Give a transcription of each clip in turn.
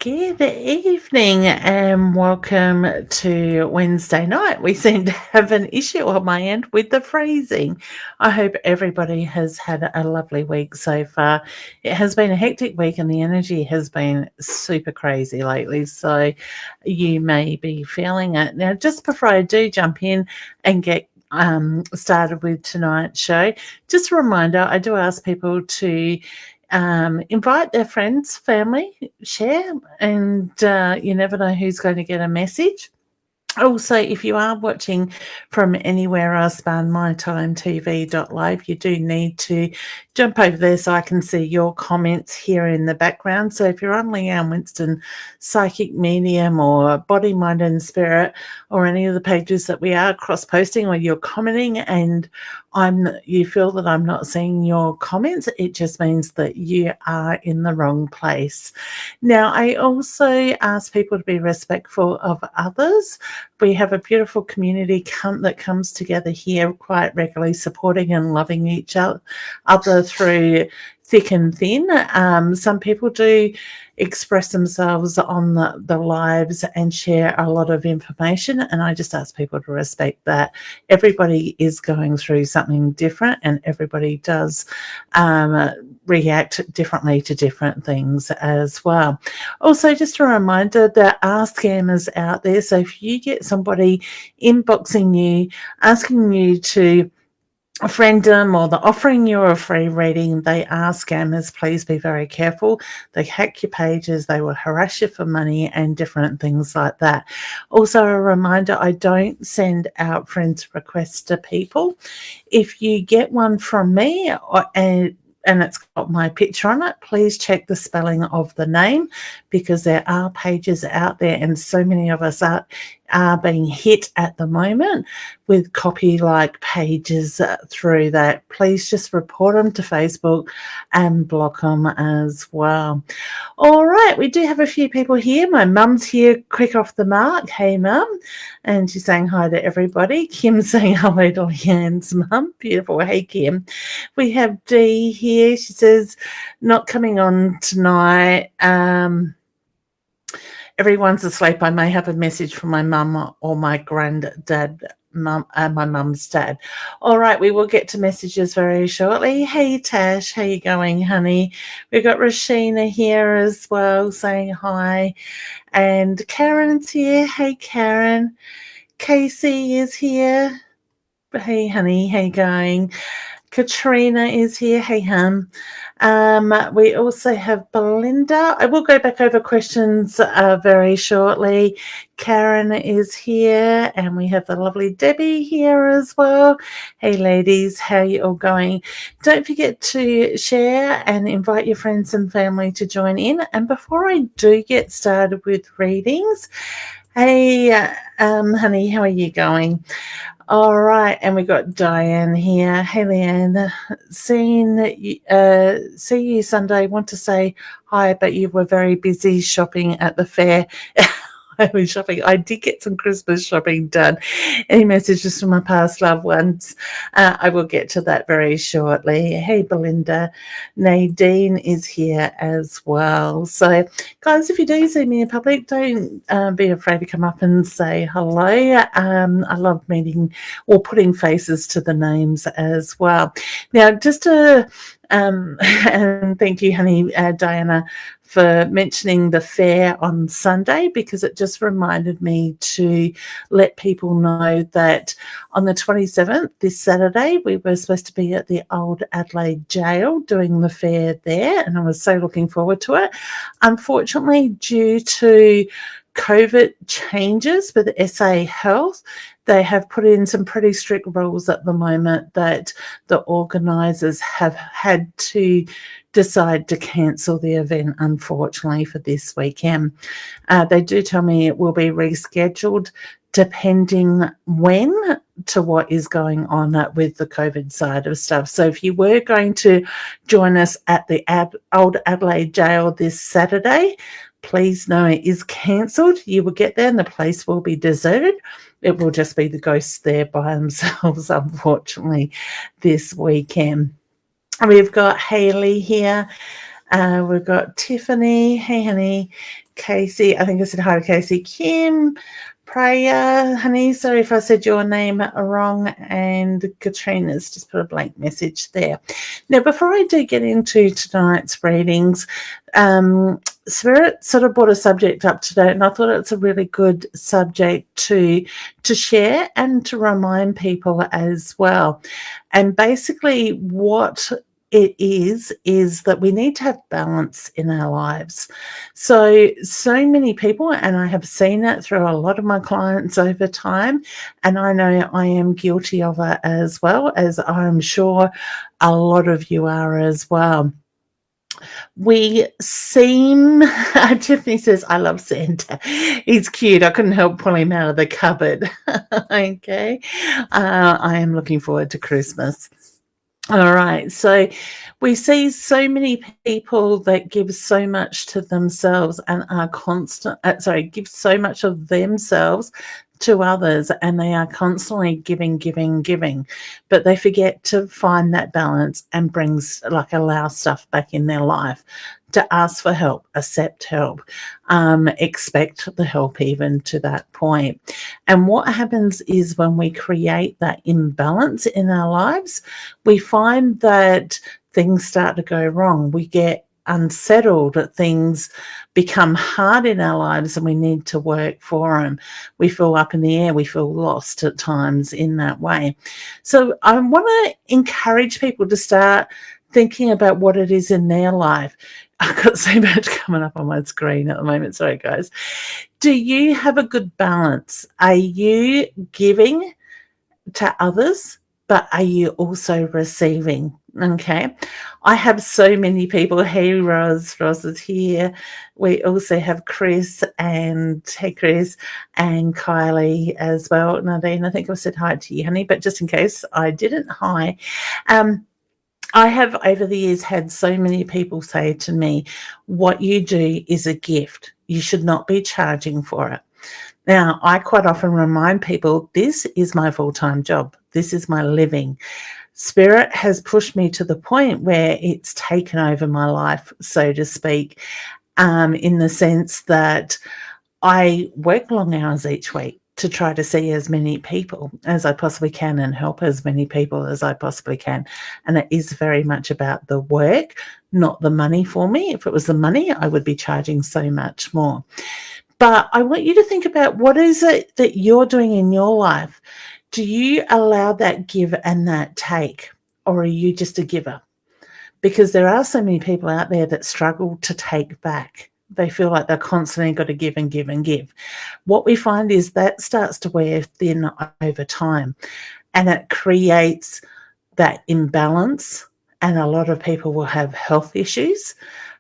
Good evening and welcome to Wednesday night. We seem to have an issue on my end with the phrasing. I hope everybody has had a lovely week so far. It has been a hectic week and the energy has been super crazy lately, so you may be feeling it. Now, just before I do jump in and get started with tonight's show, just a reminder, I do ask people to invite their friends, family, share, and you never know who's going to get a message. Also, if you are watching from anywhere else than mytimetv.live, you do need to jump over there so I can see your comments here in the background. So if you're on Leanne Winston Psychic Medium or Body, Mind and Spirit or any of the pages that we are cross-posting or you're commenting and you feel that I'm not seeing your comments, it just means that you are in the wrong place. Now, I also ask people to be respectful of others. We have a beautiful community that comes together here quite regularly, supporting and loving each other through thick and thin. Some people do express themselves on the lives and share a lot of information, and I just ask people to respect that. Everybody is going through something different and everybody does react differently to different things as well. Also, just a reminder, there are scammers out there, so if you get somebody inboxing you asking you to friend them or they're offering you a free reading, they are scammers. Please be very careful. They hack your pages, they will harass you for money and different things like that. Also, a reminder, I don't send out friends requests to people. If you get one from me and it's got my picture on it, please check the spelling of the name, because there are pages out there and so many of us are being hit at the moment with copy-like pages through that. Please just report them to Facebook and block them as well. All right, we do have a few people here. My mum's here quick off the mark. Hey, Mum. And she's saying hi to everybody. Kim's saying hello to Leanne's mum. Beautiful. Hey, Kim. We have Dee here. She says, not coming on tonight. Everyone's asleep. I may have a message from my mum or my granddad, my mum's dad. All right, we will get to messages very shortly. Hey, Tash, how you going, honey? We've got Rashina here as well saying hi. And Karen's here. Hey, Karen. Casey is here. Hey, honey, how you going? Katrina is here. Hey, hon. We also have Belinda. I will go back over questions very shortly. Karen is here, and we have the lovely Debbie here as well. Hey, ladies, how are you all going? Don't forget to share and invite your friends and family to join in. And before I do get started with readings, hey, honey, how are you going? All right, and we got Diane here. Hey, Leanne, see you Sunday. Want to say hi, but you were very busy shopping at the fair. I was shopping. I did get some Christmas shopping done. Any messages from my past loved ones? I will get to that very shortly. Hey, Belinda. Nadine is here as well. So, guys, if you do see me in public, don't be afraid to come up and say hello. I love meeting or putting faces to the names as well. Now, just to and thank you, honey, Diana, for mentioning the fair on Sunday, because it just reminded me to let people know that on the 27th, this Saturday, we were supposed to be at the Old Adelaide Jail doing the fair there, and I was so looking forward to it. Unfortunately, due to COVID changes with SA Health, they have put in some pretty strict rules at the moment that the organisers have had to decide to cancel the event, unfortunately, for this weekend. They do tell me it will be rescheduled depending when to what is going on with the COVID side of stuff. So if you were going to join us at the Old Adelaide Jail this Saturday, please know it is cancelled. You will get there and the place will be deserted. It will just be the ghosts there by themselves, unfortunately, this weekend. We've got Hayley here. We've got Tiffany. Hey, honey. Casey. I think I said hi to Casey. Kim, Priya, honey, sorry if I said your name wrong. And Katrina's just put a blank message there. Now, before I do get into tonight's readings, Spirit sort of brought a subject up today, and I thought it's a really good subject to share and to remind people as well. And basically what it is that we need to have balance in our lives. So many people, and I have seen it through a lot of my clients over time, and I know I am guilty of it as well, as I'm sure a lot of you are as well. We seem, Tiffany says, I love Santa. He's cute. I couldn't help pulling him out of the cupboard. Okay. I am looking forward to Christmas. All right. So we see so many people that give so much to themselves and are give so much of themselves to others, and they are constantly giving, but they forget to find that balance and allow stuff back in their life, to ask for help, accept help, expect the help even to that point. And what happens is when we create that imbalance in our lives, we find that things start to go wrong. We get unsettled, things become hard in our lives, and we need to work for them. We feel up in the air, we feel lost at times in that way. So I want to encourage people to start thinking about what it is in their life. I've got so much coming up on my screen at the moment. Sorry, guys. Do you have a good balance? Are you giving to others, but are you also receiving? Okay. I have so many people. Hey, Roz is here. We also have Chris and Kylie as well. Nadine, I think I said hi to you, honey, but just in case I didn't, hi. I have over the years had so many people say to me, what you do is a gift. You should not be charging for it. Now, I quite often remind people, this is my full-time job. This is my living. Spirit has pushed me to the point where it's taken over my life, so to speak, in the sense that I work long hours each week to try to see as many people as I possibly can and help as many people as I possibly can. And it is very much about the work, not the money for me. If it was the money, I would be charging so much more. But I want you to think about, what is it that you're doing in your life? Do you allow that give and that take, or are you just a giver? Because there are so many people out there that struggle to take back. They feel like they're constantly got to give and give and give. What we find is that starts to wear thin over time, and it creates that imbalance, and a lot of people will have health issues.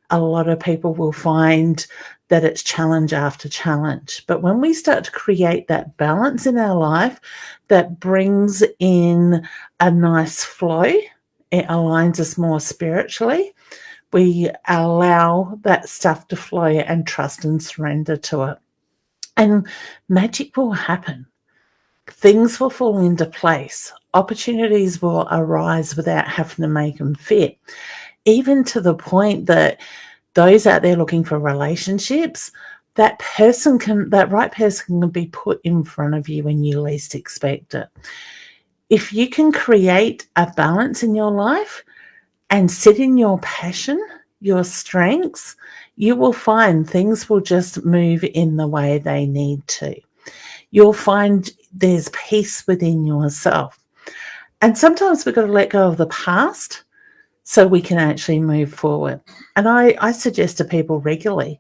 A lot of people will find that it's challenge after challenge. But when we start to create that balance in our life that brings in a nice flow, it aligns us more spiritually. We allow that stuff to flow and trust and surrender to it. And magic will happen. Things will fall into place. Opportunities will arise without having to make them fit. Even to the point that those out there looking for relationships, that right person can be put in front of you when you least expect it. If you can create a balance in your life and sit in your passion, your strengths, you will find things will just move in the way they need to. You'll find there's peace within yourself. And sometimes we've got to let go of the past so we can actually move forward. And I suggest to people regularly,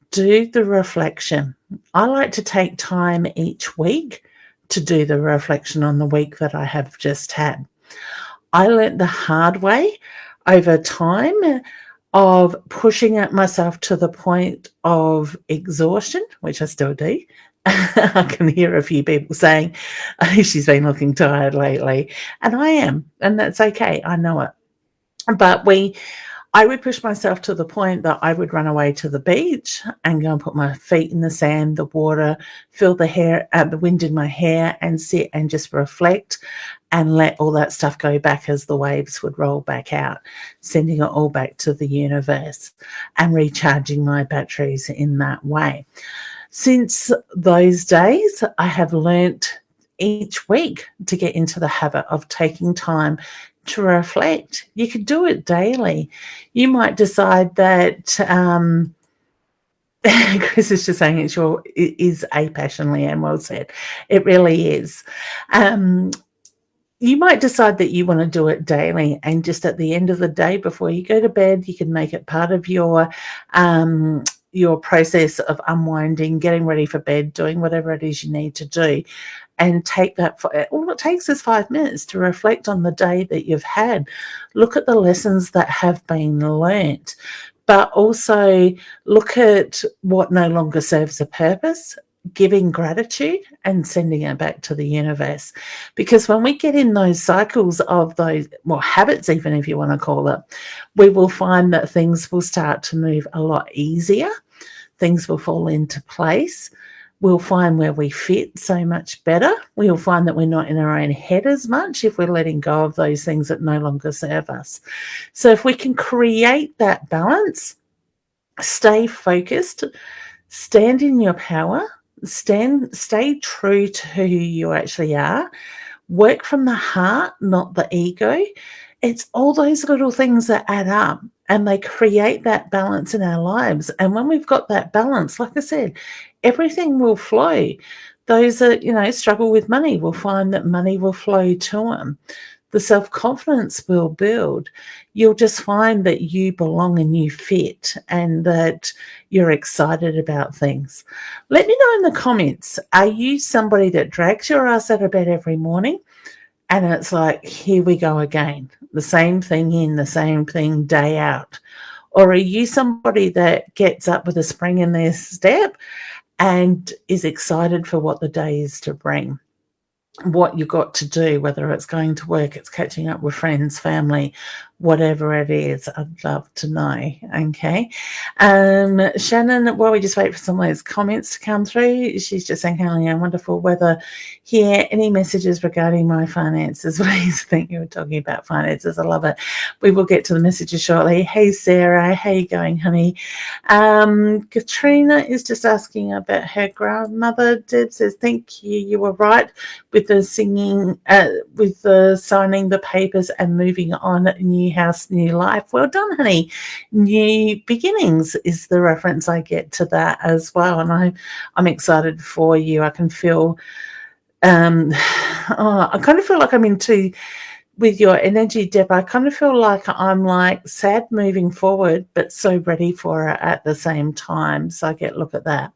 do the reflection. I like to take time each week to do the reflection on the week that I have just had. I learned the hard way over time of pushing at myself to the point of exhaustion, which I still do. I can hear a few people saying, oh, she's been looking tired lately. And I am, and that's okay. I know it. But I would push myself to the point that I would run away to the beach and go and put my feet in the sand, the water, feel the wind in my hair, and sit and just reflect and let all that stuff go back as the waves would roll back out, sending it all back to the universe and recharging my batteries in that way. Since those days, I have learnt each week to get into the habit of taking time to reflect. You could do it daily. You might decide that Chris is just saying it is a passion, Leanne, well said. It really is. You might decide that you want to do it daily, and just at the end of the day before you go to bed, you can make it part of your process of unwinding, getting ready for bed, doing whatever it is you need to do, and take that. All it takes is 5 minutes to reflect on the day that you've had. Look at the lessons that have been learnt, but also look at what no longer serves a purpose, giving gratitude and sending it back to the universe. Because when we get in those cycles of those, well, habits, even if you want to call it, we will find that things will start to move a lot easier. Things will fall into place. We'll find where we fit so much better. We'll find that we're not in our own head as much if we're letting go of those things that no longer serve us. So if we can create that balance, stay focused, stand in your power, stay true to who you actually are, work from the heart, not the ego. It's all those little things that add up, and they create that balance in our lives. And when we've got that balance, like I said, everything will flow. Those that, struggle with money will find that money will flow to them. The self-confidence will build. You'll just find that you belong and you fit, and that you're excited about things. Let me know in the comments, are you somebody that drags your ass out of bed every morning and it's like, here we go again, the same thing in, the same thing day out? Or are you somebody that gets up with a spring in their step and is excited for what the day is to bring? What you got to do, whether it's going to work, it's catching up with friends, family, whatever it is, I'd love to know. Okay. Shannon, while we just wait for some of those comments to come through, she's just saying, Helena, wonderful weather here. Any messages regarding my finances? Please, I think you were talking about finances. I love it. We will get to the messages shortly. Hey, Sarah, how you going, honey? Katrina is just asking about her grandmother. Deb says, thank you. You were right with the singing, with the signing the papers and moving on. New house, new life. Well done, honey. New beginnings is the reference I get to that as well, and I'm excited for you. I can feel, I kind of feel like I'm into, with your energy, Deb, I kind of feel like I'm like sad moving forward, but so ready for it at the same time. So I get look at that.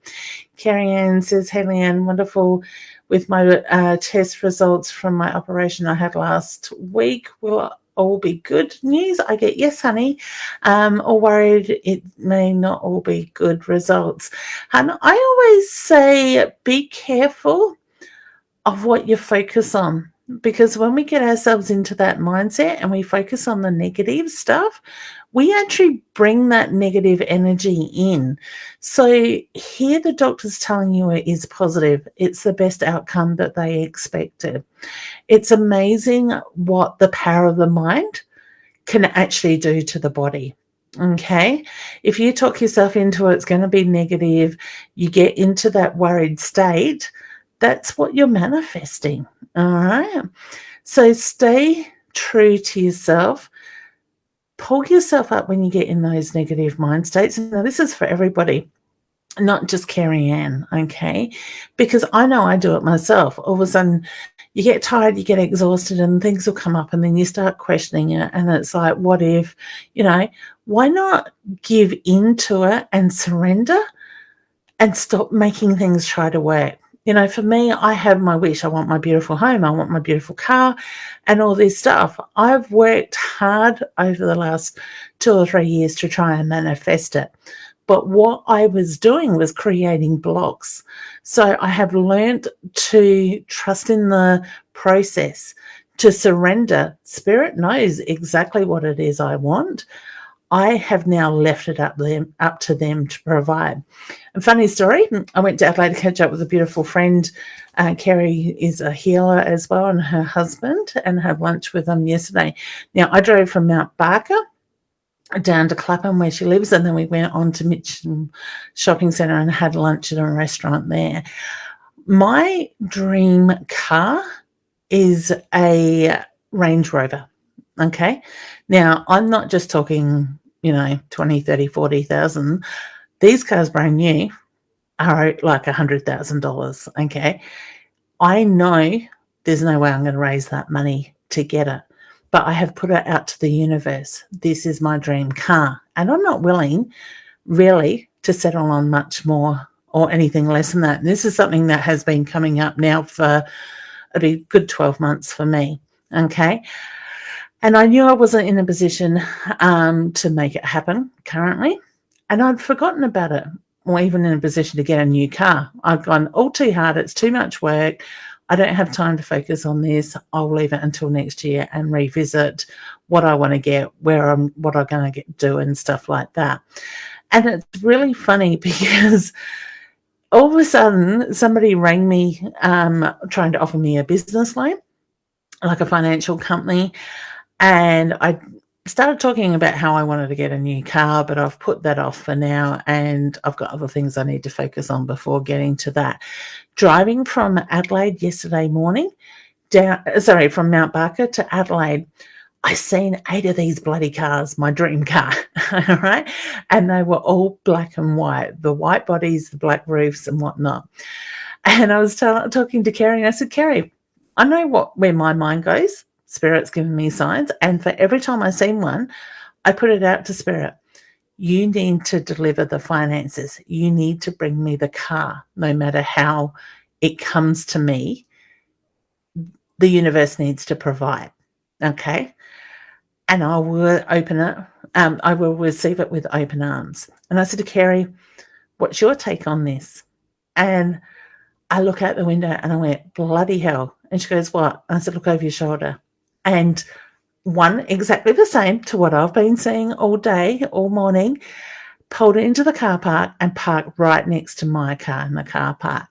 Carrie Ann says, hey, Leanne, wonderful. With my test results from my operation I had last week, will all be good news? I get, yes, honey. Or worried it may not all be good results. And I always say, be careful of what you focus on, because when we get ourselves into that mindset and we focus on the negative stuff, we actually bring that negative energy in. So here the doctor's telling you it is positive. It's the best outcome that they expected. It's amazing what the power of the mind can actually do to the body. Okay, if you talk yourself into it's going to be negative, you get into that worried state, that's what you're manifesting. All right, so stay true to yourself. Pull yourself up when you get in those negative mind states. Now, this is for everybody, not just Carrie Ann, okay? Because I know I do it myself. All of a sudden, you get tired, you get exhausted, and things will come up, and then you start questioning it, and it's like, what if, why not give into it and surrender and stop making things try to work? For me, I have my wish. I want my beautiful home. I want my beautiful car and all this stuff. I've worked hard over the last 2 or 3 years to try and manifest it. But what I was doing was creating blocks. So I have learned to trust in the process, to surrender. Spirit knows exactly what it is I want. I have now left it up to them to provide. A funny story, I went to Adelaide to catch up with a beautiful friend. Kerry is a healer as well, and her husband, and had lunch with them yesterday. Now, I drove from Mount Barker down to Clapham where she lives, and then we went on to Mitcham Shopping Centre and had lunch at a restaurant there. My dream car is a Range Rover. Okay. Now, I'm not just talking, 20, 30, 40,000. These cars brand new are like $100,000. Okay. I know there's no way I'm going to raise that money to get it, but I have put it out to the universe. This is my dream car. And I'm not willing really to settle on much more or anything less than that. And this is something that has been coming up now for a good 12 months for me. Okay. And I knew I wasn't in a position to make it happen currently. And I'd forgotten about it, or even in a position to get a new car. I've gone all too hard. It's too much work. I don't have time to focus on this. I'll leave it until next year and revisit what I want to get, what I'm going to do and stuff like that. And it's really funny because all of a sudden somebody rang me trying to offer me a business loan, like a financial company. And I started talking about how I wanted to get a new car, but I've put that off for now, and I've got other things I need to focus on before getting to that. Driving from Adelaide yesterday morning, from Mount Barker to Adelaide, I seen 8 of these bloody cars, my dream car, all right? And they were all black and white, the white bodies, the black roofs and whatnot. And I was talking to Kerry, and I said, Kerry, I know where my mind goes. Spirit's given me signs, and for every time I see one, I put it out to Spirit. You need to deliver the finances. You need to bring me the car, no matter how it comes to me. The universe needs to provide, okay? And I will open it. I will receive it with open arms. And I said to Kerry, what's your take on this? And I look out the window and I went, bloody hell. And she goes, what? And I said, look over your shoulder. And one exactly the same to what I've been seeing all day, all morning, pulled into the car park and parked right next to my car in the car park.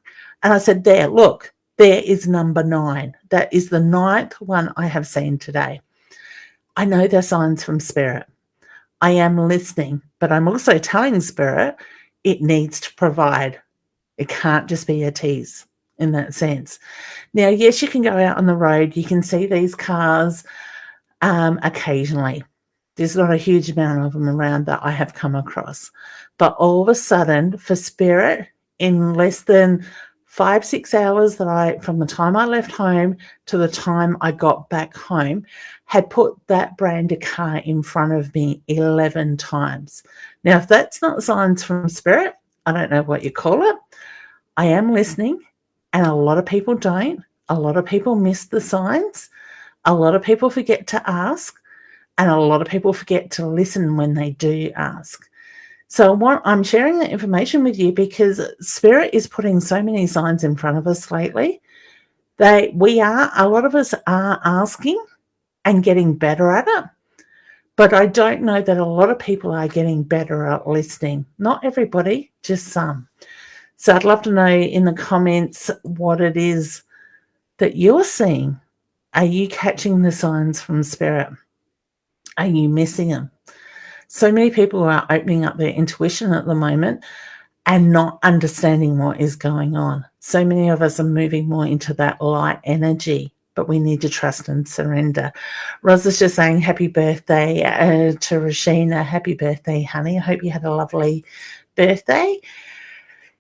And I said, there, look, there is number 9. That is the 9th one I have seen today. I know they're signs from Spirit. I am listening, but I'm also telling Spirit it needs to provide. It can't just be a tease in that sense. Now, yes, you can go out on the road. You can see these cars occasionally. There's not a huge amount of them around that I have come across. But all of a sudden, for Spirit, in less than 5-6 hours from the time I left home to the time I got back home, had put that brand of car in front of me 11 times. Now, if that's not signs from Spirit, I don't know what you call it. I am listening, and a lot of people don't. A lot of people miss the signs. A lot of people forget to ask, and a lot of people forget to listen when they do ask. So I'm sharing that information with you because Spirit is putting so many signs in front of us lately. A lot of us are asking and getting better at it, but I don't know that a lot of people are getting better at listening. Not everybody, just some. So I'd love to know in the comments what it is that you're seeing. Are you catching the signs from Spirit? Are you missing them? So many people are opening up their intuition at the moment and not understanding what is going on. So many of us are moving more into that light energy, but we need to trust and surrender. Roz is just saying happy birthday to Rashina. Happy birthday, honey. I hope you had a lovely birthday.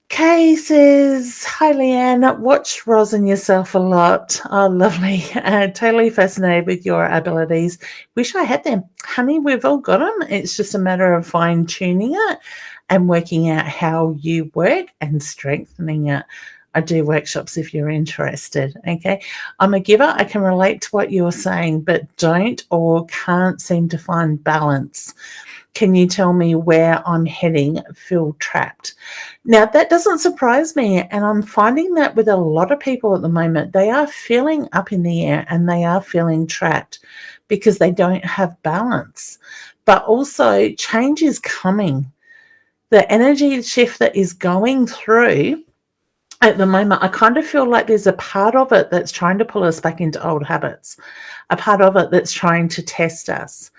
Kay says, hi, Leanne. Watch Roz and yourself a lot. Oh, lovely. Totally fascinated with your abilities. Wish I had them. Honey, we've all got them. It's just a matter of fine-tuning it and working out how you work and strengthening it. I do workshops if you're interested, okay? I'm a giver. I can relate to what you're saying, but don't or can't seem to find balance. Can you tell me where I'm heading? Feel trapped. Now, that doesn't surprise me, and I'm finding that with a lot of people at the moment. They are feeling up in the air and they are feeling trapped because they don't have balance. but also change is coming. The energy shift that is going through at the moment, I kind of feel like there's a part of it that's trying to pull us back into old habits, a part of it that's trying to test us.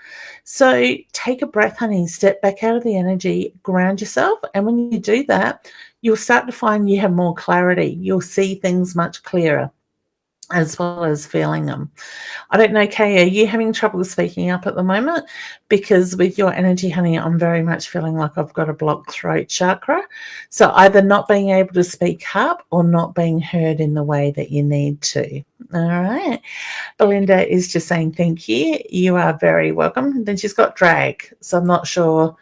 So take a breath, honey, step back out of the energy, ground yourself. And when you do that, you'll start to find you have more clarity. You'll see things much clearer as well as feeling them. I don't know, Kay, are you having trouble speaking up at the moment? Because with your energy, honey, I'm very much feeling like I've got a blocked throat chakra. So either not being able to speak up or not being heard in the way that you need to. All right. Belinda is just saying thank you. You are very welcome. Then she's got drag. So I'm not sure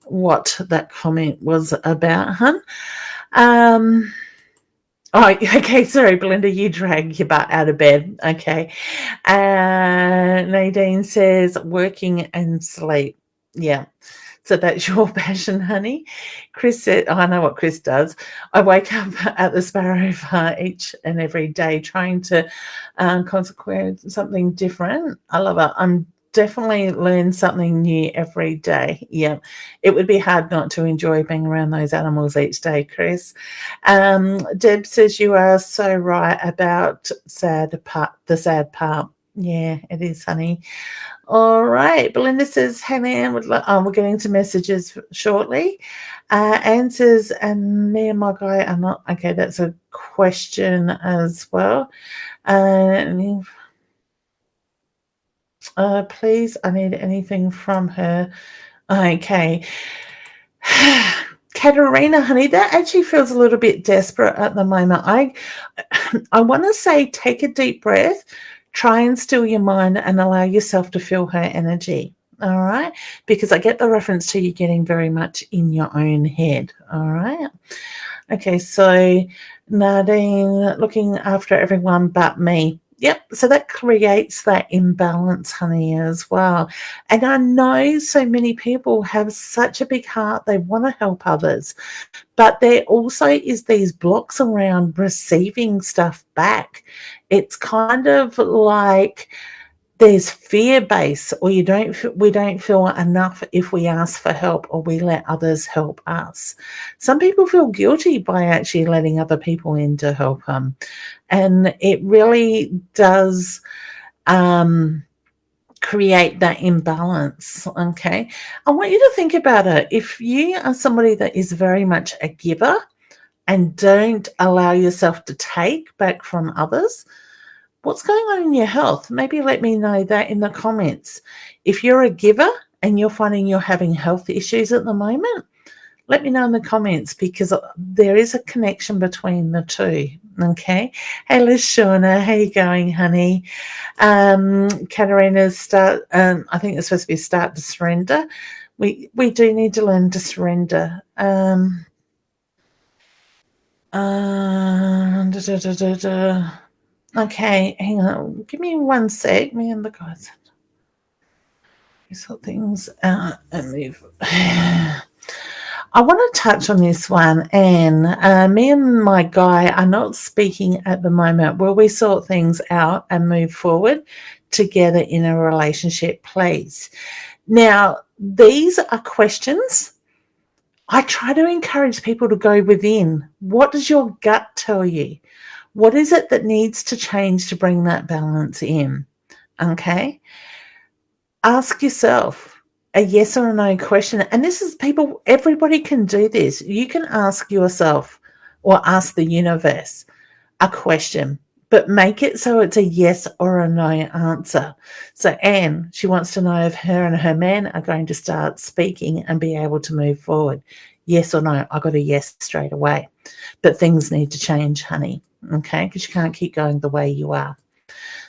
what that comment was about, hun. Oh, okay. Sorry, Belinda, you drag your butt out of bed. Okay. Nadine says working and sleep. Yeah. So that's your passion, honey. Chris said, oh, I know what Chris does. I wake up at the Sparrow Bar each and every day trying to consequence something different. I love it. I'm definitely learn something new every day. Yeah. It would be hard not to enjoy being around those animals each day, Chris. Deb says you are so right about the sad part. Yeah, it is, honey. All right. Belinda says, hey, man, we're getting to messages shortly. Anne says, and me and my guy are not. Okay, that's a question as well. Please, I need anything from her. Okay. Katerina, honey, that actually feels a little bit desperate at the moment. I want to say take a deep breath, try and still your mind and allow yourself to feel her energy. All right. Because I get the reference to you getting very much in your own head. All right. Okay. So Nadine, looking after everyone but me. Yep. So that creates that imbalance, honey, as well. And I know so many people have such a big heart. They want to help others. But there also is these blocks around receiving stuff back. It's kind of like there's fear base, or we don't feel enough if we ask for help or we let others help us. Some people feel guilty by actually letting other people in to help them, and it really does create that imbalance. Okay, I want you to think about it. If you are somebody that is very much a giver and don't allow yourself to take back from others, what's going on in your health? Maybe let me know that in the comments. If you're a giver and you're finding you're having health issues at the moment, let me know in the comments, because there is a connection between the two. Okay. Hey, Lashawna, how you going, honey? Katarina's I think it's supposed to be start to surrender. We do need to learn to surrender. Okay, hang on. Give me 1 sec. Me and the guys. Sort things out and move. I want to touch on this one, and me and my guy are not speaking at the moment. Will we sort things out and move forward together in a relationship, please? Now, these are questions. I try to encourage people to go within. What does your gut tell you? What is it that needs to change to bring that balance in? Okay. Ask yourself a yes or a no question. And this is everybody can do this. You can ask yourself or ask the universe a question, but make it so it's a yes or a no answer. So Anne, she wants to know if her and her man are going to start speaking and be able to move forward. Yes or no? I got a yes straight away. But things need to change, honey. Okay, because you can't keep going the way you are.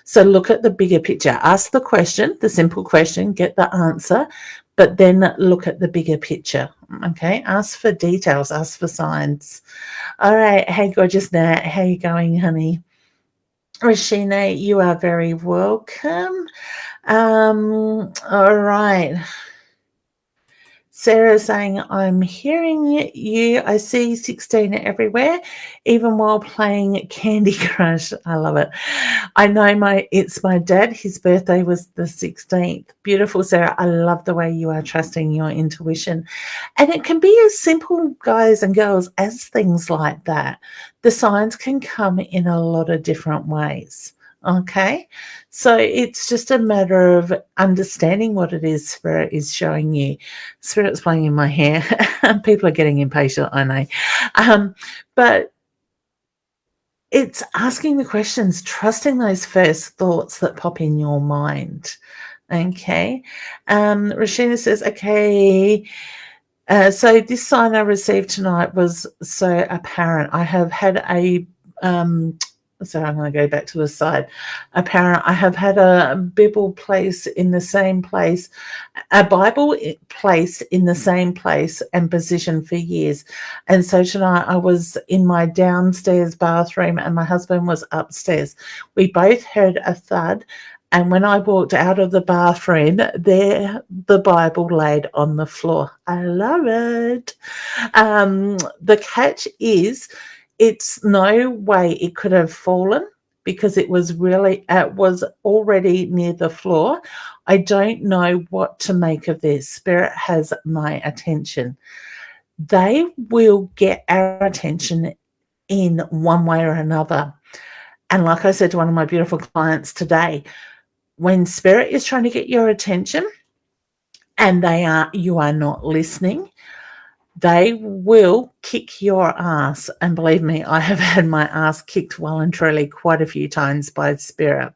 So look at the bigger picture. Ask the question, the simple question, get the answer, but then look at the bigger picture. Okay, ask for details, ask for signs. All right, hey, gorgeous Nat, how you going, honey? Rashina, you are very welcome. All right. Sarah saying, I'm hearing you. I see 16 everywhere, even while playing Candy Crush. I love it. I know it's my dad. His birthday was the 16th. Beautiful, Sarah. I love the way you are trusting your intuition. And it can be as simple, guys and girls, as things like that. The signs can come in a lot of different ways. Okay, so it's just a matter of understanding what it is Spirit is showing you. Spirit's playing in my hair. People are getting impatient, I know. But it's asking the questions, trusting those first thoughts that pop in your mind. Okay. Rashina says, okay, so this sign I received tonight was so apparent. I have had so I'm going to go back to the side. Apparent, I have had a Bible place in the same place, a Bible place in the same place and position for years. And so tonight I was in my downstairs bathroom and my husband was upstairs. We both heard a thud. And when I walked out of the bathroom, there the Bible laid on the floor. I love it. The catch is, it's no way it could have fallen because it was already near the floor. I don't know what to make of this. Spirit has my attention. They will get our attention in one way or another. And like I said to one of my beautiful clients today, when Spirit is trying to get your attention and you are not listening, they will kick your ass. And believe me, I have had my ass kicked well and truly quite a few times by Spirit.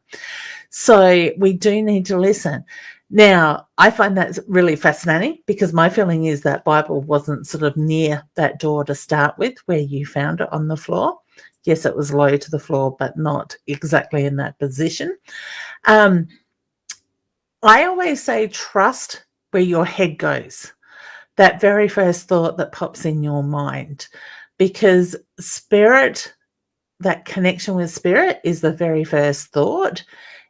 So we do need to listen. Now, I find that really fascinating because my feeling is that Bible wasn't sort of near that door to start with where you found it on the floor. Yes, it was low to the floor, but not exactly in that position. I always say trust where your head goes. That very first thought that pops in your mind, because Spirit, that connection with Spirit is the very first thought.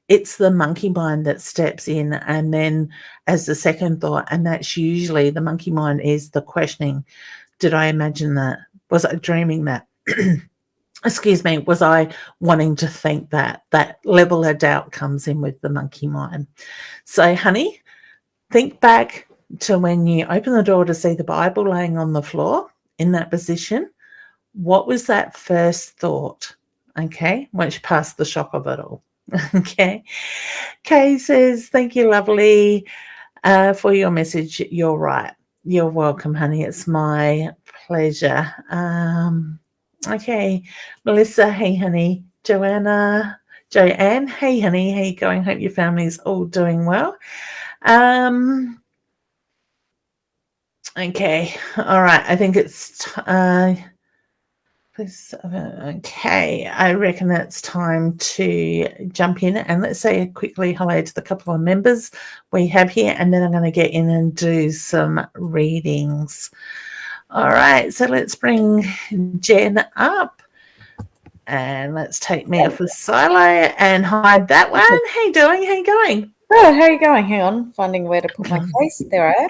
It's the monkey mind that steps in and then as the second thought, and that's usually the monkey mind is the questioning. Did I imagine that? Was I dreaming that? Excuse me, was I wanting to think that? That level of doubt comes in with the monkey mind. So, honey, think back to when you open the door to see the Bible laying on the floor in that position. What was that first thought? Okay, once you pass the shock of it all. Okay. Kay says, thank you, lovely, for your message. You're right. You're welcome, honey. It's my pleasure. Okay. Melissa, hey, honey. Joanne, hey, honey. How you going? Hope your family's all doing well. Okay. All right. I think it's okay. I reckon it's time to jump in and let's say quickly hello to the couple of members we have here, and then I'm going to get in and do some readings. All right. So let's bring Jen up. And let's take me off the silo and hide that one. How you doing? How you going? Oh, how are you going? Hang on, finding where to put my face. There I am.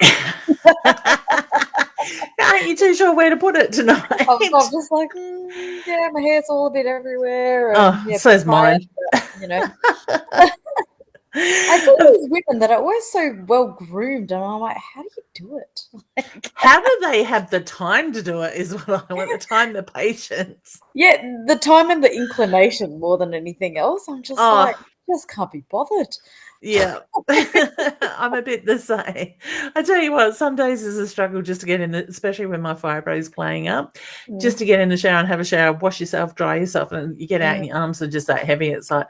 Aren't you too sure where to put it tonight? I'm just like, yeah, my hair's all a bit everywhere. And, yeah, so's mine. But, you know. I think these women that are always so well groomed, and I'm like, how do you do it? How do they have the time to do it is what I want, the time, the patience. Yeah, the time and the inclination more than anything else. I'm just like, just can't be bothered. Yeah, I'm a bit the same. I tell you what, some days is a struggle just to get in, especially when my fibro is playing up, just to get in the shower and have a shower, wash yourself, dry yourself, and you get out and your arms are just that heavy. It's like,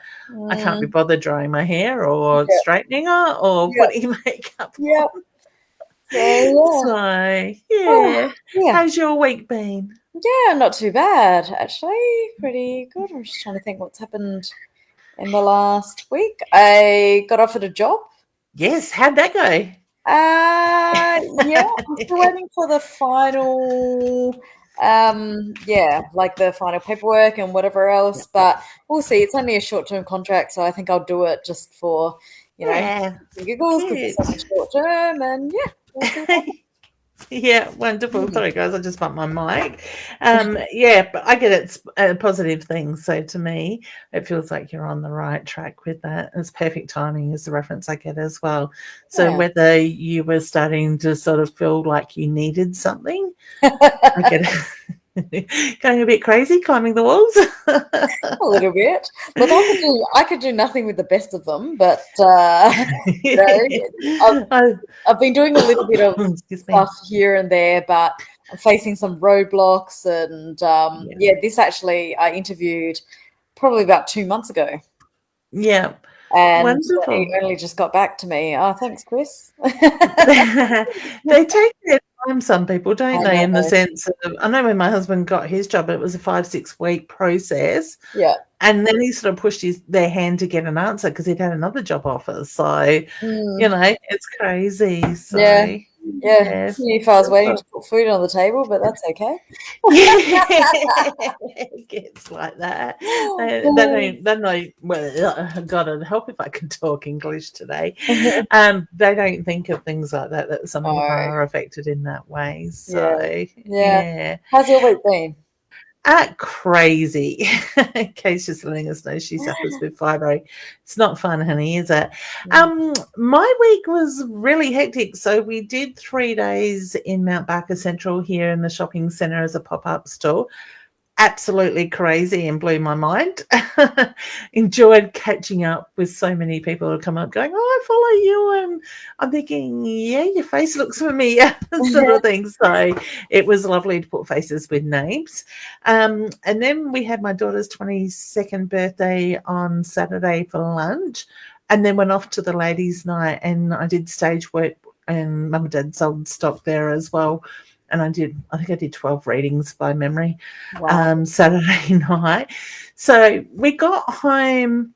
I can't be bothered drying my hair or straightening it or putting makeup on. So, yeah. How's your week been? Yeah, not too bad, actually. Pretty good. I'm just trying to think what's happened in the last week. I got offered a job. Yes, how'd that go? Yeah, I'm still waiting for the final, like the final paperwork and whatever else, but we'll see. It's only a short-term contract, so I think I'll do it just for, some giggles, because it's only short-term, and we'll see. Yeah, wonderful. Sorry, guys, I just bumped my mic. Yeah, but I get it's a positive thing. So to me, it feels like you're on the right track with that. It's perfect timing is the reference I get as well. So Yeah. whether you were starting to sort of feel like you needed something, I get it. Going a bit crazy, climbing the walls. A little bit. Look, I could do nothing with the best of them, but you know, I've been doing a little bit of Excuse me. stuff here and there, but I'm facing some roadblocks. And Yeah. this actually I interviewed probably about 2 months ago, Yeah. and he Wonderful. only just got back to me. Oh, thanks, Chris. They take their time, some people, don't I they? In the know. sense of, I know when my husband got his job, it was a 5-6 week process, Yeah. and then he sort of pushed their hand to get an answer because he'd had another job offer. So, Mm, it's crazy. yeah. So, Yeah. yeah. If I was waiting to put food on the table, but that's okay. Yeah, it gets like that. They don't. Well, God, it'd help if I could talk English today. They don't think of things like that. That some people Oh, are affected in that way. yeah. So Yeah. yeah, How's your week been? crazy. Kate's just letting us know she suffers with fibro. It's not fun, honey, is it? Mm. My week was really hectic. So we did 3 days in Mount Barker Central here in the shopping centre as a pop-up store. Absolutely crazy and blew my mind. Enjoyed catching up with so many people who come up going, "Oh, I follow you," and I'm thinking, "Yeah, your face looks familiar," sort of thing. So it was lovely to put faces with names. And then we had my daughter's 22nd birthday on Saturday for lunch, and then went off to the ladies' night, and I did stage work, and Mum and Dad sold stock there as well. And I think I did 12 readings by memory Wow. Saturday night. So we got home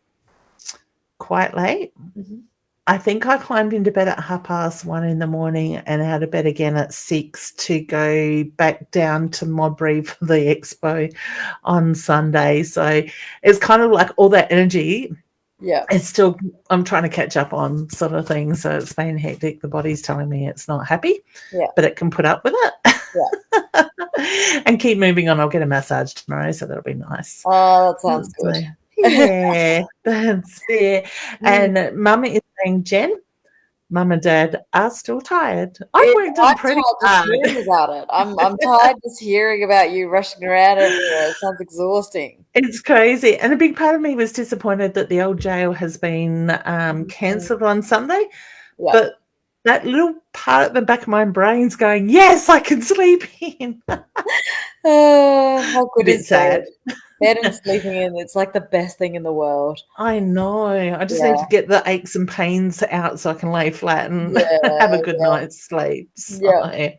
quite late. Mhm. I think I climbed into bed at 1:30 in the morning and out of bed again at 6 to go back down to Modbury for the expo on Sunday. So it's kind of like all that energy. Yeah. It's still, I'm trying to catch up on sort of thing. So it's been hectic. The body's telling me it's not happy, Yeah. but it can put up with it. And keep moving on. I'll get a massage tomorrow, so that'll be nice. Oh, that sounds So, good. yeah, that's it. Mm. And Mum is saying, Jen, Mum and Dad are still tired. I've I'm worked them pretty tired just hard. hearing about it. I'm tired just hearing about you rushing around everywhere. It sounds exhausting. It's crazy. And a big part of me was disappointed that the old jail has been Mm. cancelled on Sunday. Yeah. But that little part at the back of my brain's going, yes, I can sleep in. Oh, how A good bit is bed? sad. Bed and sleeping in. It's like the best thing in the world. I know. I just need Yeah. to get the aches and pains out so I can lay flat and have a Yeah. good night's sleep. So Yeah.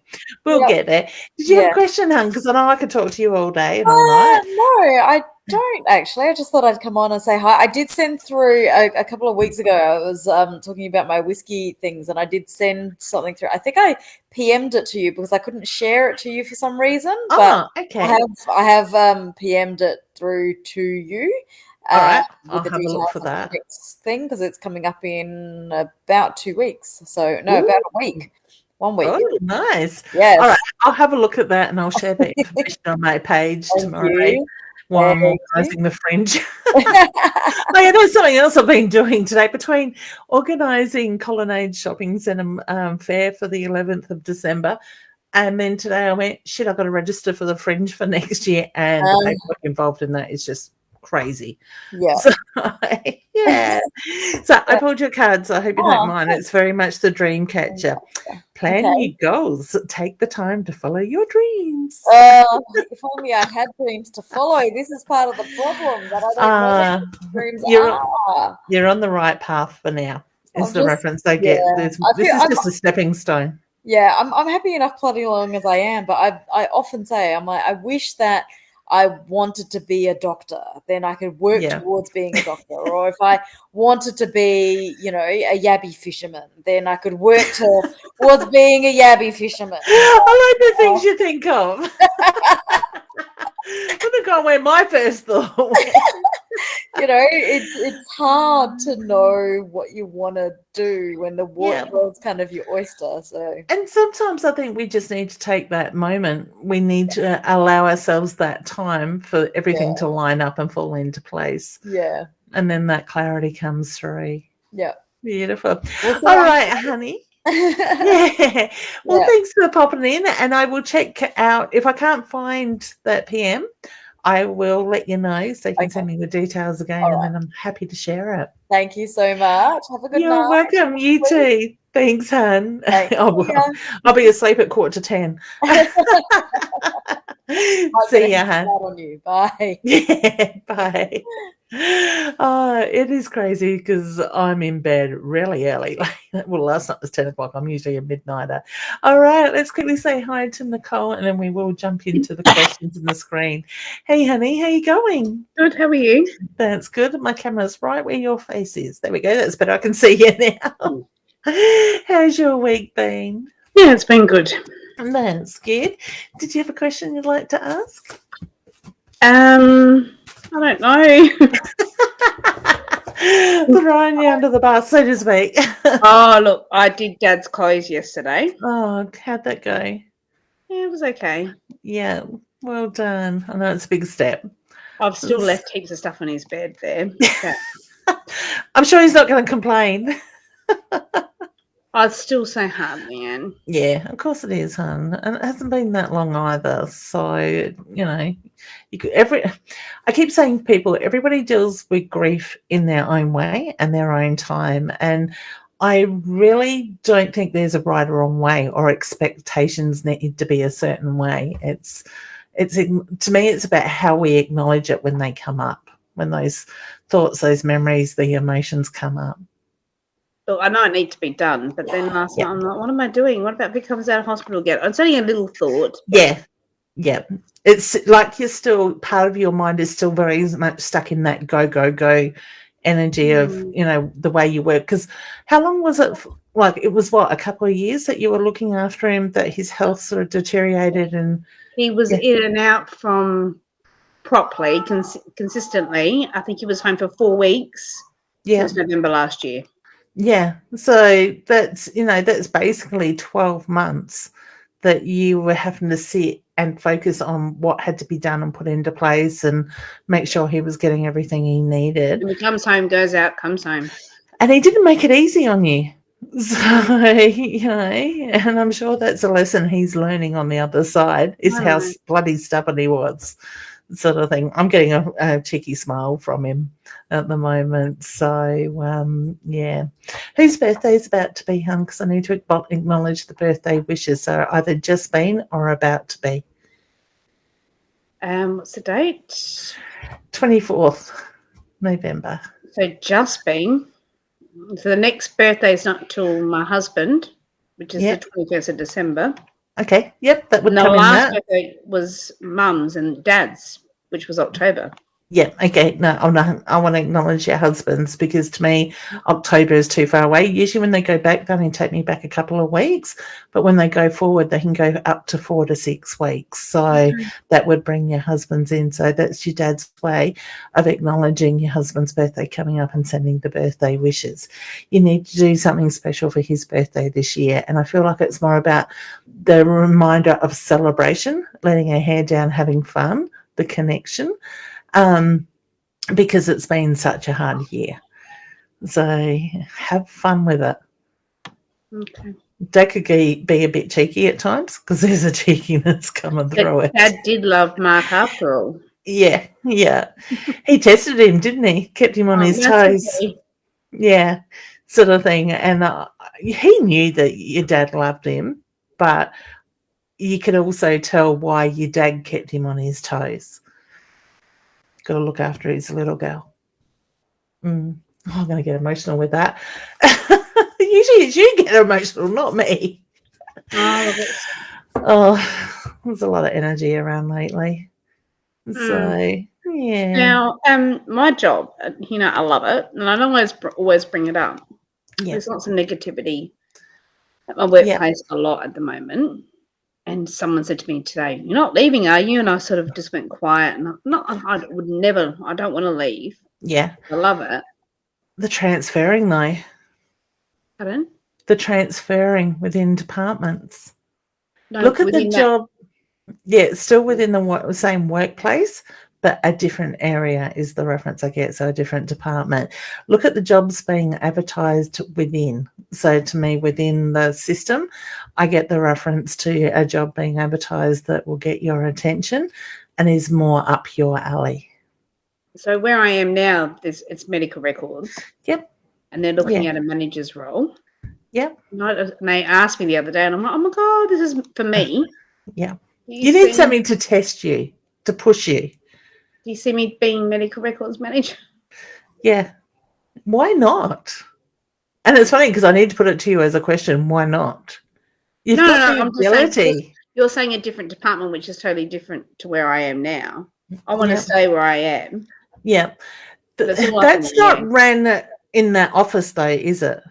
we'll Yep. get there. Did you have a Yeah. question, hon? Because I know I could talk to you all day and all night. No, I don't actually. I just thought I'd come on and say hi. I did send through a couple of weeks ago. I was talking about my whiskey things, and I did send something through. I think I PM'd it to you because I couldn't share it to you for some reason, but Oh, okay. I have PM'd it through to you All right. with I'll the have a look details for of the that. next thing because it's coming up in about 2 weeks. So no, Ooh, about a week, 1 week. oh, nice. Yes. All right. I'll have a look at that and I'll share that information on my page Thank tomorrow you. while I'm Thank you. organising the fringe. Oh, yeah, there's something else I've been doing today between organising Colonnade Shopping Centre fair for the 11th of December. And then today I went, shit, I've got to register for the fringe for next year. And the Um, paperwork involved in that is just crazy. yeah. So, yeah. So I Yeah. pulled your card, so I hope you don't Oh, mind. It's very much the dream catcher. Plan okay. your goals. Take the time to follow your dreams. If only I had dreams to follow. This is part of the problem that I don't know Uh, what dreams you're are. you're on the right path for now, is I'm the just, reference I yeah. get. I This feel is just a stepping stone. I'm happy enough plodding along as I am, but I often say I'm like I wish that I wanted to be a doctor, then I could work Yeah. towards being a doctor. Or if I wanted to be, a yabby fisherman, then I could work towards being a yabby fisherman. I like the things you think of. I wouldn't have gone where my first thought went. It's hard to know what you want to do when the Yeah. world's kind of your oyster. So And sometimes I think we just need to take that moment. We need to allow ourselves that time for everything to line up and fall into place. yeah, And then that clarity comes through. yeah. Beautiful. We'll see All what right, honey. happens. Yeah. Well, Yeah. thanks for popping in. And I will check out if I can't find that PM. I will let you know so you can send Okay. me the details again, All and right. then I'm happy to share it. Thank you so much. Have a good You're night. welcome. You too. Thanks, hun. Thanks. Oh, See well, I'll be asleep at 10:15. ya. I'm gonna See hit ya, hun. that on you. Bye. Yeah, bye. It is crazy because I'm in bed really early. Well, last night was 10 o'clock. I'm usually a midnighter. All right, let's quickly say hi to Nicole, and then we will jump into the questions in the screen. Hey, honey, how you going? Good, how are you? That's good. My camera's right where your face is. There we go. That's better. I can see you now. How's your week been? Yeah, it's been good. That's good. Did you have a question you'd like to ask? I don't know. Throwing you under the bus, so to speak. Oh, look, I did Dad's clothes yesterday. Oh, how'd that go? Yeah, it was okay. Yeah, well done. I know it's a big step. I've still left heaps of stuff on his bed there. I'm sure he's not going to complain. I'd still say hard, Leanne. Yeah, of course it is, hon. And it hasn't been that long either. So, you could I keep saying to people, everybody deals with grief in their own way and their own time. And I really don't think there's a right or wrong way, or expectations need to be a certain way. It's to me, it's about how we acknowledge it when they come up, when those thoughts, those memories, the emotions come up. Look, I know it needs to be done, but then last night I'm like, what am I doing? What about if he comes out of hospital again? It's only a little thought. Yeah. It's like you're still, part of your mind is still very much stuck in that go, go, go energy of, the way you work. Because how long was it? Like, it was a couple of years that you were looking after him, that his health sort of deteriorated? And he was in and out from properly, consistently. I think he was home for 4 weeks since November last year. Yeah. So that's basically 12 months that you were having to sit and focus on what had to be done and put into place and make sure he was getting everything he needed. And he comes home, goes out, comes home. And he didn't make it easy on you. So, and I'm sure that's a lesson he's learning on the other side, is how bloody stubborn he was, sort of thing. I'm getting a cheeky smile from him at the moment. So, yeah. Whose birthday is about to be, hon? Because I need to acknowledge the birthday wishes are either just been or about to be. What's the date? 24th November. So just been. So the next birthday is not till my husband, which is the 21st of December. Okay, yep, that would come in. The last birthday was Mum's and Dad's, which was October. Yeah, okay. No, I want to acknowledge your husband's, because to me, October is too far away. Usually when they go back, they only take me back a couple of weeks. But when they go forward, they can go up to 4 to 6 weeks. So that would bring your husband's in. So that's your dad's way of acknowledging your husband's birthday coming up and sending the birthday wishes. You need to do something special for his birthday this year. And I feel like it's more about the reminder of celebration, letting our hair down, having fun, the connection. Because it's been such a hard year. So have fun with it. Okay. That could be a bit cheeky at times, because there's a cheekiness coming through it. Dad did love Mark after all. Yeah. He tested him, didn't he? Kept him on his toes. Yeah, sort of thing. And he knew that your dad loved him, but you could also tell why your dad kept him on his toes. Got to look after his little girl. I'm going to get emotional with that. Usually it's you get emotional, not me. There's a lot of energy around lately. So, yeah. Now, my job, I love it, and I don't always bring it up. Yeah. There's lots of negativity at my workplace a lot at the moment. And someone said to me today, "You're not leaving, are you?" And I sort of just went quiet. And I don't want to leave. Yeah. I love it. The transferring, though. Pardon? The transferring within departments. No, Look at the within that. job. Yeah, it's still within the same workplace, but a different area is the reference I get, so a different department. Look at the jobs being advertised within. So to me, within the system, I get the reference to a job being advertised that will get your attention and is more up your alley. So where I am now, it's medical records. Yep. And they're looking at a manager's role. Yep. And they asked me the other day, and I'm like, oh my God, this is for me. Yeah. You need something to test you, to push you. Do you see me being medical records manager? Yeah. Why not? And it's funny because I need to put it to you as a question. Why not? You've got the ability. You're saying a different department, which is totally different to where I am now. I want to stay where I am. Yeah. That's not ran in that office, though, is it?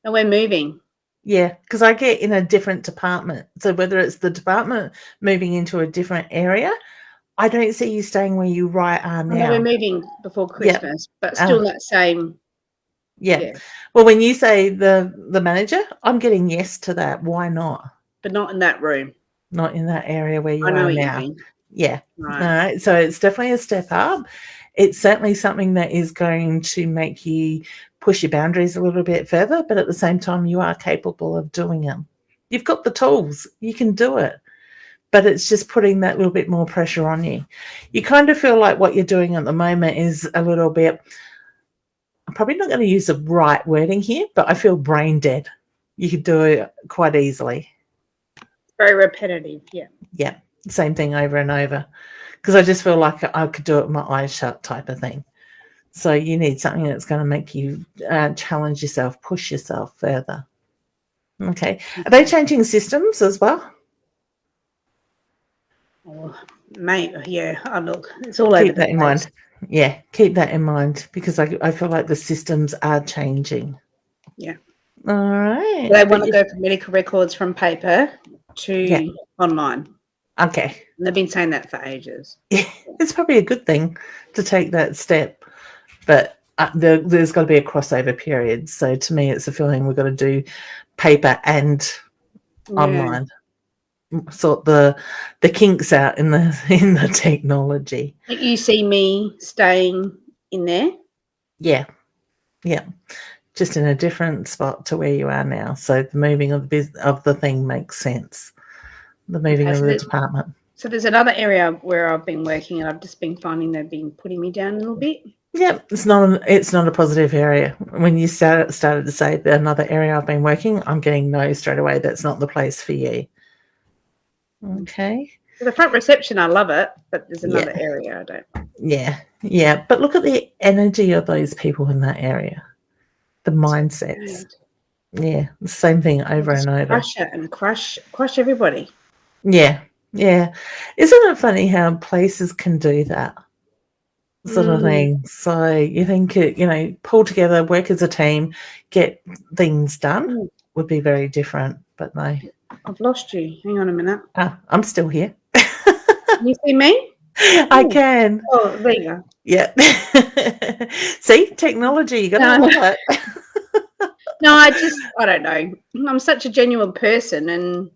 No, we're moving. Yeah, because I get in a different department. So whether it's the department moving into a different area, I don't see you staying where you are now. No, we're moving before Christmas, but still that same. Yeah. Well, when you say the manager, I'm getting yes to that. Why not? But not in that room. Not in that area where you are now. You mean. Yeah. Right. All right. So it's definitely a step up. It's certainly something that is going to make you push your boundaries a little bit further, but at the same time, you are capable of doing them. You've got the tools. You can do it. But it's just putting that little bit more pressure on you. You kind of feel like what you're doing at the moment is a little bit, I'm probably not going to use the right wording here, but I feel brain dead. You could do it quite easily. Very repetitive, yeah. Yeah, same thing over and over. Because I just feel like I could do it with my eyes shut type of thing. So you need something that's going to make you challenge yourself, push yourself further. Okay. Are they changing systems as well? Oh, mate, yeah. Oh, look, it's all over the place. Keep that in mind. Yeah, keep that in mind because I feel like the systems are changing. Yeah. All right. They want to go from medical records from paper to online. Okay. And they've been saying that for ages. Yeah, it's probably a good thing to take that step, but there's got to be a crossover period. So to me, it's a feeling we've got to do paper and online. Sort the kinks out in the technology. You see me staying in there? Yeah. Just in a different spot to where you are now. So the moving of the thing makes sense. The moving of the department. So there's another area where I've been working, and I've just been finding they've been putting me down a little bit. Yeah, it's not a positive area. When you started to say another area I've been working, I'm getting no straight away. That's not the place for you. Okay. The front reception, I love it, but there's another area I don't like. Yeah. But look at the energy of those people in that area. The mindsets. Yeah, the same thing over and over. Crush it and crush everybody. Yeah. Isn't it funny how places can do that sort of thing? So you think, pull together, work as a team, get things done would be very different, but no. I've lost you. Hang on a minute. I'm still here. Can you see me? I can. Oh, there you go. Yeah. See, technology, you got to love it. No, I don't know. I'm such a genuine person, and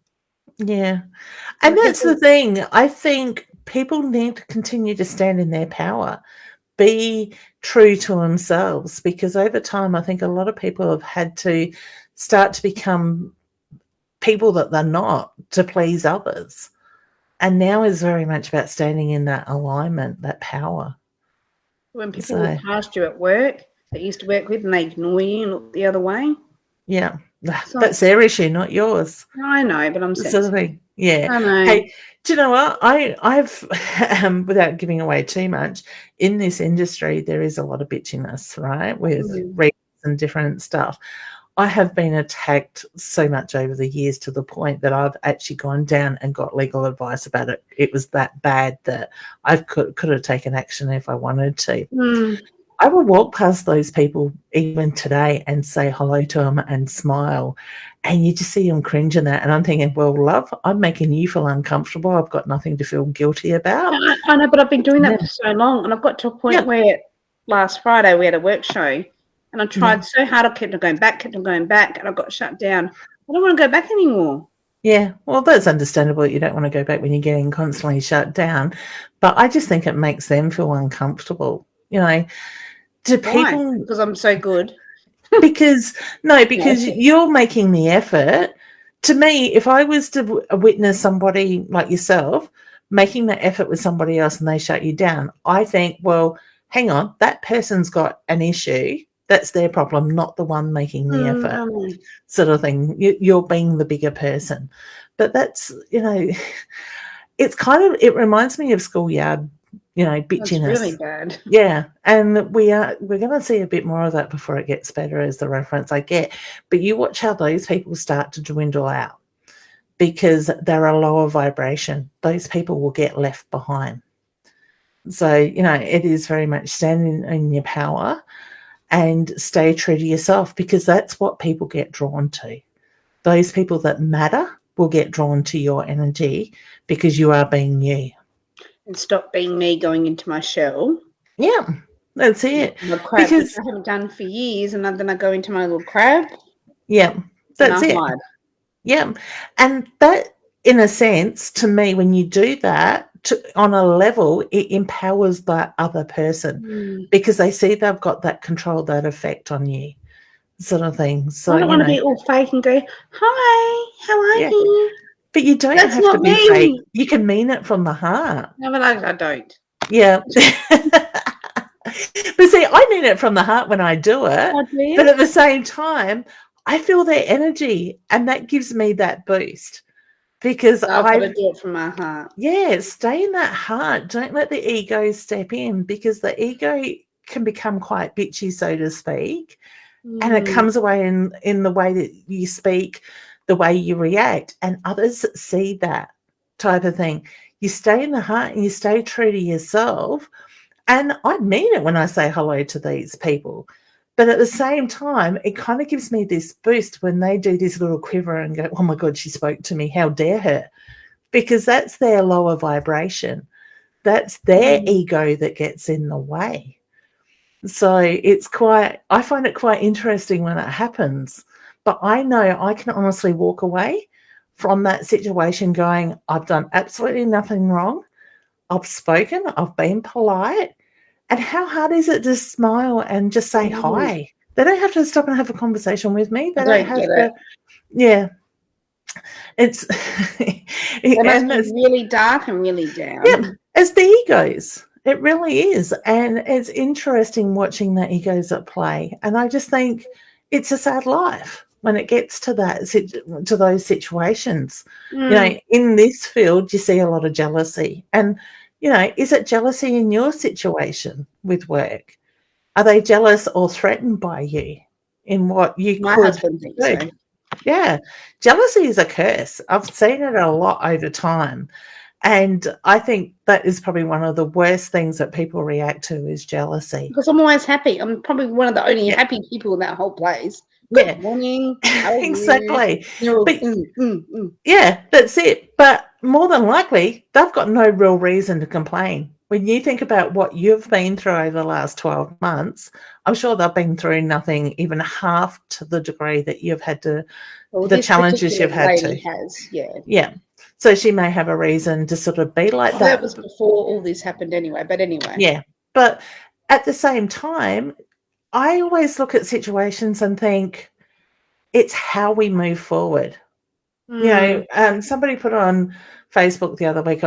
and that's the thing. I think people need to continue to stand in their power, be true to themselves, because over time, I think a lot of people have had to start to become people that they're not to please others. And now is very much about standing in that alignment, that power. When people walk past you at work that you used to work with and they ignore you and look the other way. Yeah. That's their issue, not yours. I know, but I'm sort of thing. Yeah. I know. Hey, do you know what? I've without giving away too much, in this industry there is a lot of bitchiness, right? With readers and different stuff. I have been attacked so much over the years to the point that I've actually gone down and got legal advice about it. It was that bad that I could have taken action if I wanted to. I will walk past those people even today and say hello to them and smile, and you just see them cringe in that. And I'm thinking, well, love, I'm making you feel uncomfortable. I've got nothing to feel guilty about. I know, but I've been doing that for so long, and I've got to a point where last Friday we had a work show, and I tried so hard. I kept on going back, and I got shut down. I don't want to go back anymore. Yeah, well, that's understandable. You don't want to go back when you're getting constantly shut down, but I just think it makes them feel uncomfortable. Do people? Why? Because I'm so good. Because you're making the effort. To me, if I was to witness somebody like yourself making that effort with somebody else and they shut you down, I think, well, hang on, that person's got an issue. That's their problem, not the one making the effort, sort of thing. You're being the bigger person. But that's, it's it reminds me of schoolyard, bitchiness. That's really bad. Yeah, and we're going to see a bit more of that before it gets better, as the reference I get. But you watch how those people start to dwindle out because they're a lower vibration. Those people will get left behind. So, it is very much standing in your power and stay true to yourself, because that's what people get drawn to. Those people that matter will get drawn to your energy because you are being you. And stop being me going into my shell. Yeah, that's it. My crab, which I haven't done for years, and then I go into my little crab. Yeah, that's it. Hide. Yeah, and that, in a sense, to me, when you do that, on a level, it empowers that other person because they see they've got that control, that effect on you, sort of thing. So I don't want to be all fake and go, "Hi, how are you?" But you don't have to be fake. You can mean it from the heart. No, but I don't. Yeah. But see, I mean it from the heart when I do it. But at the same time, I feel their energy, and that gives me that boost. Because I've got to do it from my heart. Yeah, stay in that heart. Don't let the ego step in, because the ego can become quite bitchy, so to speak. And it comes away in the way that you speak, the way you react, and others see that type of thing. You stay in the heart and you stay true to yourself. And I mean it when I say hello to these people. But at the same time, it kind of gives me this boost when they do this little quiver and go, oh, my God, she spoke to me. How dare her? Because that's their lower vibration. That's their ego that gets in the way. So I find it quite interesting when it happens. But I know I can honestly walk away from that situation going, I've done absolutely nothing wrong. I've spoken. I've been polite. And how hard is it to smile and just say hi? They don't have to stop and have a conversation with me. They don't have to. Yeah. It's it must be really dark and really down. Yeah, it's the egos. It really is. And it's interesting watching the egos at play. And I just think it's a sad life when it gets to those situations. In this field, you see a lot of jealousy. And is it jealousy in your situation with work? Are they jealous or threatened by you in what you My could husband thinks do? so. Yeah. Jealousy is a curse. I've seen it a lot over time. And I think that is probably one of the worst things that people react to is jealousy. Because I'm always happy. I'm probably one of the only happy people in that whole place. Good morning. Exactly. Yeah, that's it. But more than likely, they've got no real reason to complain. When you think about what you've been through over the last 12 months, I'm sure they've been through nothing even half to the degree that you've had to, the challenges you've had to. Yeah. So she may have a reason to sort of be like that. That was before all this happened anyway. But anyway. Yeah. But at the same time, I always look at situations and think it's how we move forward. Somebody put on Facebook the other week,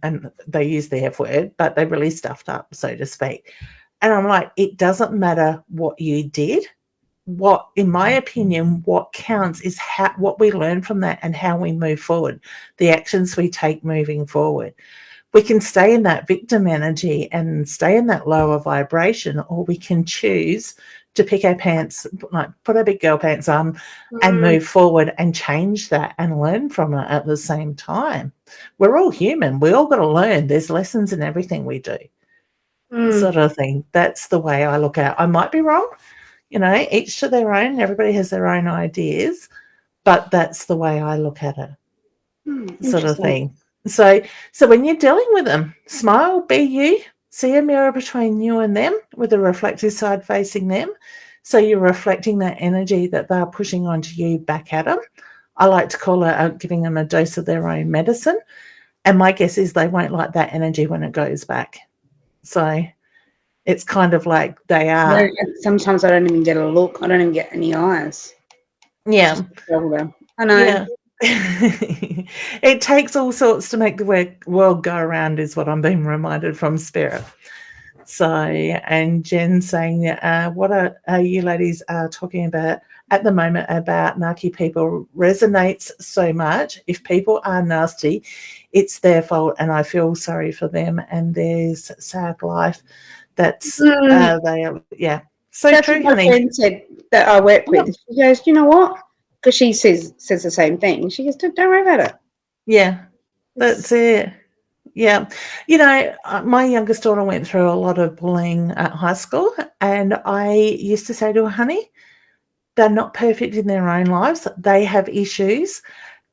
and they used the F word, but they really stuffed up, so to speak. And I'm like, it doesn't matter what you did. In my opinion, what counts is what we learn from that and how we move forward, the actions we take moving forward. We can stay in that victim energy and stay in that lower vibration, or we can choose to pick our pants, like put our big girl pants on and move forward and change that and learn from it at the same time. We're all human. We all got to learn. There's lessons in everything we do, sort of thing. That's the way I look at it. I might be wrong. Each to their own. Everybody has their own ideas, but that's the way I look at it, sort of thing. So when you're dealing with them, smile, be you, See a mirror between you and them with a reflective side facing them. So you're reflecting that energy that they're pushing onto you back at them. I like to call it giving them a dose of their own medicine. And my guess is they won't like that energy when it goes back. So it's kind of like they are. Sometimes I don't even get a look. I don't even get any eyes. Yeah. I know. Yeah. It takes all sorts to make the world go around is what I'm being reminded from Spirit. So, and Jen saying, what are you ladies talking about at the moment about narky people resonates so much. If people are nasty, it's their fault, and I feel sorry for them, and there's sad life. That's they are, yeah. So that's true, what my friend said that I work with. She goes, you know what? Because she says the same thing. She goes, don't worry about it. Yeah, that's it. Yeah. You know, my youngest daughter went through a lot of bullying at high school, and I used to say to her, honey, they're not perfect in their own lives. They have issues.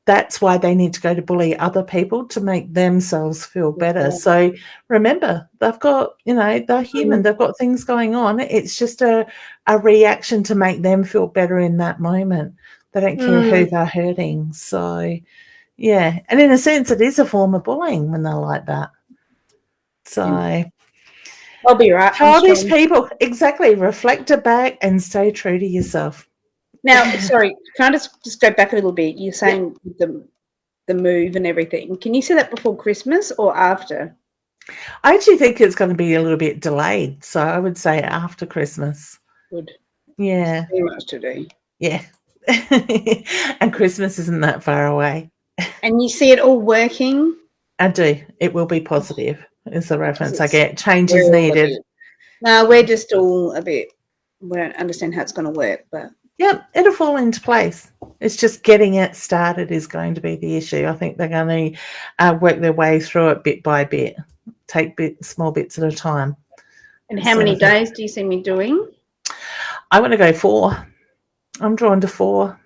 That's why they need to go to bully other people to make themselves feel better. So remember, they've got, they're human. They've got things going on. It's just a reaction to make them feel better in that moment. They don't care who they're hurting. So, yeah. And in a sense, it is a form of bullying when they're like that. So I'll be right. Childish people, exactly. Reflect it back and stay true to yourself. Now, sorry, can I just go back a little bit? You're saying the move and everything. Can you say that before Christmas or after? I actually think it's going to be a little bit delayed, so I would say after Christmas. Good. Yeah. Too much to do. Yeah. And Christmas isn't that far away. And you see it all working? I do. It will be positive is the reference I get. Change is needed. No, we're just all a bit, we don't understand how it's going to work, but. Yep, it'll fall into place. It's just getting it started is going to be the issue. I think they're going to work their way through it bit by bit, take small bits at a time. And how many days do you see me doing? I want to go 4. I'm drawn to 4.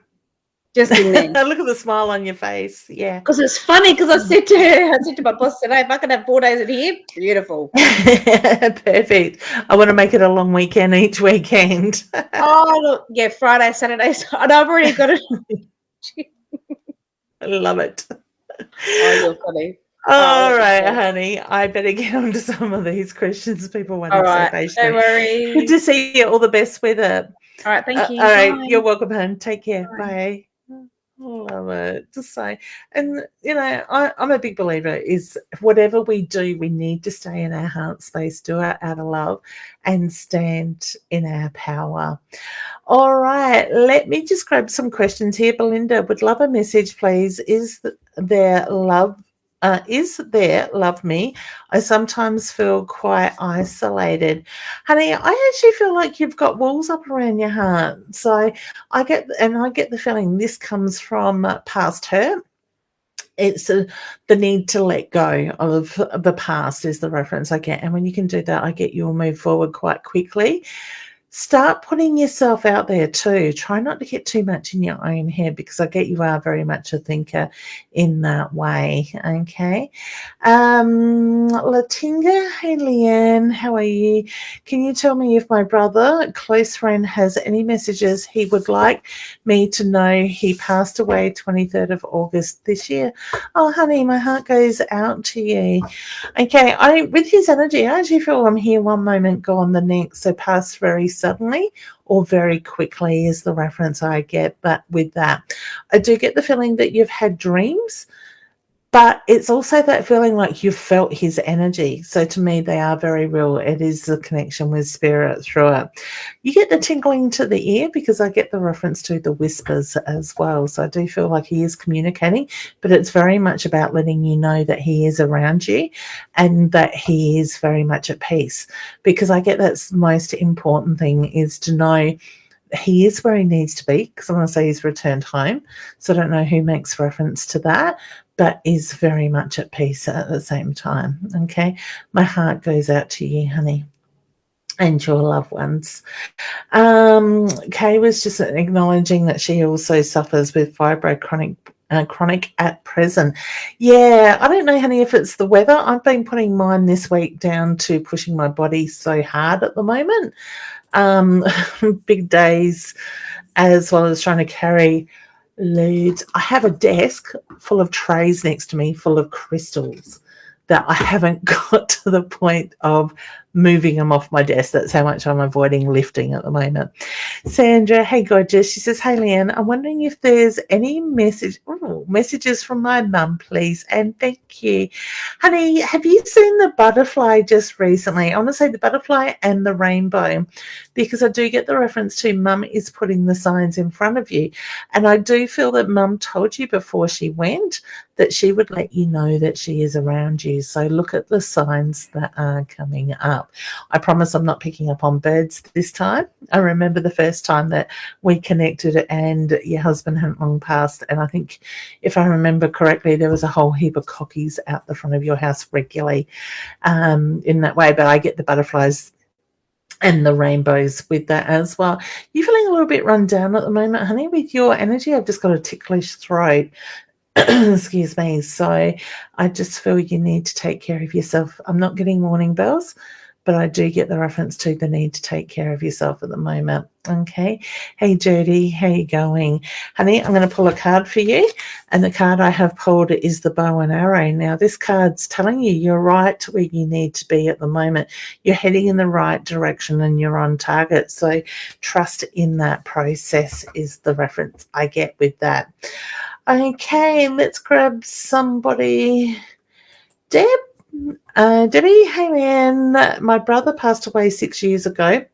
Just in there. Look at the smile on your face. Yeah. Because it's funny because I said to my boss today, if I could have 4 days in here, beautiful. Perfect. I want to make it a long weekend each weekend. Oh, look, yeah, Friday, Saturday, and I've already got it. I love it. Oh, you're funny. All right, honey. I better get on to some of these questions people want to say patiently. Don't worry. Good to see you. All the best with it. All right, thank you. All right, you're welcome, hon. Take care. Bye. Love it. Just say, and I'm a big believer is whatever we do, we need to stay in our heart space, do it out of love, and stand in our power. All right, let me just grab some questions here. Belinda would love a message, please. Is there love me? I sometimes feel quite isolated. Honey, I actually feel like you've got walls up around your heart. So I get the feeling this comes from past hurt. It's the need to let go of the past is the reference I get. And when you can do that, I get you'll move forward quite quickly. Start putting yourself out there too. Try not to get too much in your own head because I get you are very much a thinker in that way. Okay. Latinga, hey Leanne, how are you? Can you tell me if my brother, a close friend, has any messages he would like me to know? He passed away 23rd of August this year. Oh, honey, my heart goes out to you. Okay, with his energy, I actually feel I'm here one moment, gone the next. So pass very suddenly or very quickly is the reference I get. But with that, I do get the feeling that you've had dreams, but it's also that feeling like you've felt his energy. So to me, they are very real. It is the connection with spirit through it. You get the tingling to the ear because I get the reference to the whispers as well. So I do feel like he is communicating, but it's very much about letting you know that he is around you and that he is very much at peace, because I get that's the most important thing is to know he is where he needs to be, because I want to say he's returned home. So I don't know who makes reference to that, but is very much at peace at the same time. Okay. My heart goes out to you, honey, and your loved ones. Kay was just acknowledging that she also suffers with fibrochronic chronic at present. Yeah, I don't know, honey, if it's the weather. I've been putting mine this week down to pushing my body so hard at the moment. Big days, as well as trying to carry loads. I have a desk full of trays next to me full of crystals that I haven't got to the point of moving them off my desk. That's how much I'm avoiding lifting at the moment. Sandra, hey gorgeous. She says, hey Leanne, I'm wondering if there's any messages from my mum, please, and thank you. Honey, have you seen the butterfly just recently? I want to say the butterfly and the rainbow, because I do get the reference to mum is putting the signs in front of you, and I do feel that mum told you before she went that she would let you know that she is around you. So look at the signs that are coming up. I promise I'm not picking up on birds this time. I remember the first time that we connected and your husband hadn't long passed, and I think, if I remember correctly, there was a whole heap of cockies out the front of your house regularly in that way. But I get the butterflies and the rainbows with that as well. You're feeling a little bit run down at the moment, honey, with your energy. I've just got a ticklish throat. Excuse me. So I just feel you need to take care of yourself. I'm not getting warning bells, but I do get the reference to the need to take care of yourself at the moment. Okay. Hey, Jody, how you going? Honey, I'm going to pull a card for you. And the card I have pulled is the bow and arrow. Now, this card's telling you you're right where you need to be at the moment. You're heading in the right direction and you're on target. So trust in that process is the reference I get with that. Okay, let's grab somebody. Debbie, hey man, my brother passed away 6 years ago.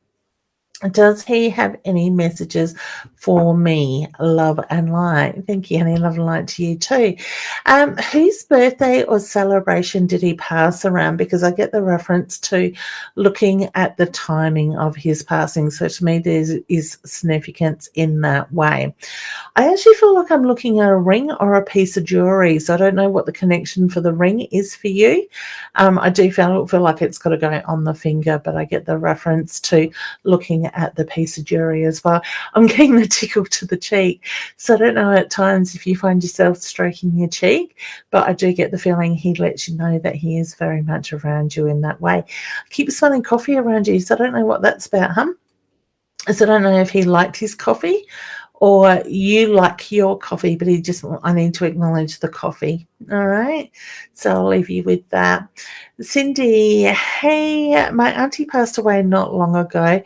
Does he have any messages for me? Love and light. Thank you, honey. Love and light to you too. Whose birthday or celebration did he pass around? Because I get the reference to looking at the timing of his passing. So to me, there is significance in that way. I actually feel like I'm looking at a ring or a piece of jewelry. So I don't know what the connection for the ring is for you. I do feel like it's got to go on the finger, but I get the reference to looking at the piece of jewelry as well. I'm getting the tickle to the cheek. So I don't know at times if you find yourself stroking your cheek, but I do get the feeling he lets you know that he is very much around you in that way. I keep smelling coffee around you, so I don't know what that's about, huh? So I don't know if he liked his coffee or you like your coffee, but I need to acknowledge the coffee. All right. So I'll leave you with that. Cindy, hey, my auntie passed away not long ago.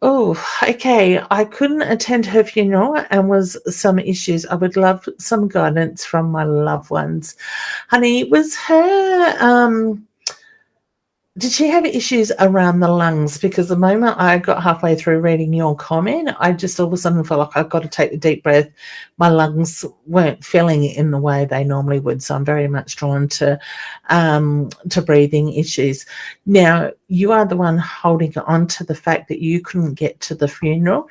Oh, okay. I couldn't attend her funeral and was some issues. I would love some guidance from my loved ones. Honey, was her did she have issues around the lungs? Because the moment I got halfway through reading your comment, I just all of a sudden felt like I've got to take a deep breath. My lungs weren't filling in the way they normally would. So I'm very much drawn to breathing issues. Now, you are the one holding on to the fact that you couldn't get to the funeral.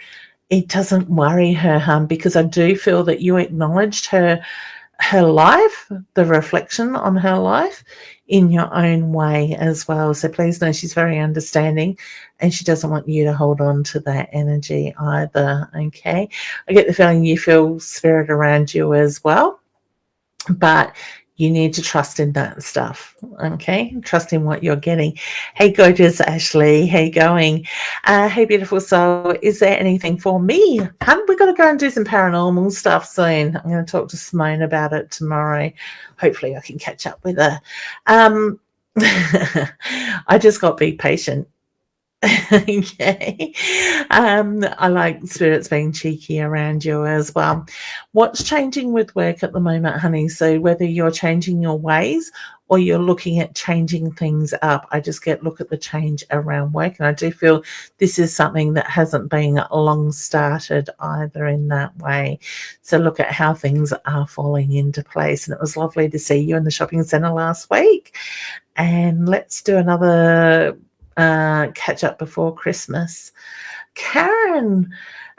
It doesn't worry her, because I do feel that you acknowledged her life, the reflection on her life in your own way as well. So please know she's very understanding and she doesn't want you to hold on to that energy either. Okay. I get the feeling you feel spirit around you as well, but you need to trust in that stuff. Okay. Trust in what you're getting. Hey, gorgeous Ashley. How you going? Hey, beautiful soul. Is there anything for me? We've got to go and do some paranormal stuff soon. I'm going to talk to Simone about it tomorrow. Hopefully I can catch up with her. I just got to be patient. Okay. I like spirits being cheeky around you as well. What's changing with work at the moment, honey? So whether you're changing your ways or you're looking at changing things up, I just look at the change around work. And I do feel this is something that hasn't been long started either in that way. So look at how things are falling into place. And it was lovely to see you in the shopping centre last week. And let's do another catch up before Christmas. Karen,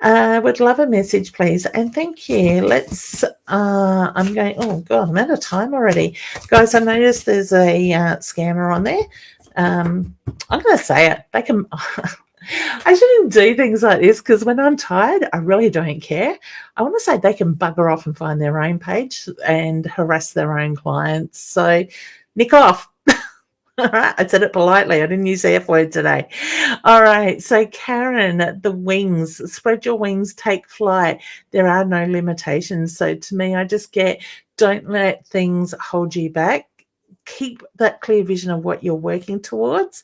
would love a message, please, and thank you. Let's I'm going, oh god, I'm out of time already, guys. I noticed there's a scammer on there. I'm going to say it. They can I shouldn't do things like this because when I'm tired, I really don't care. I want to say they can bugger off and find their own page and harass their own clients. So nick off. All right, I said it politely. I didn't use the F word today. All right, so Karen, the wings, spread your wings, take flight. There are no limitations. So to me, I just get, don't let things hold you back. Keep that clear vision of what you're working towards,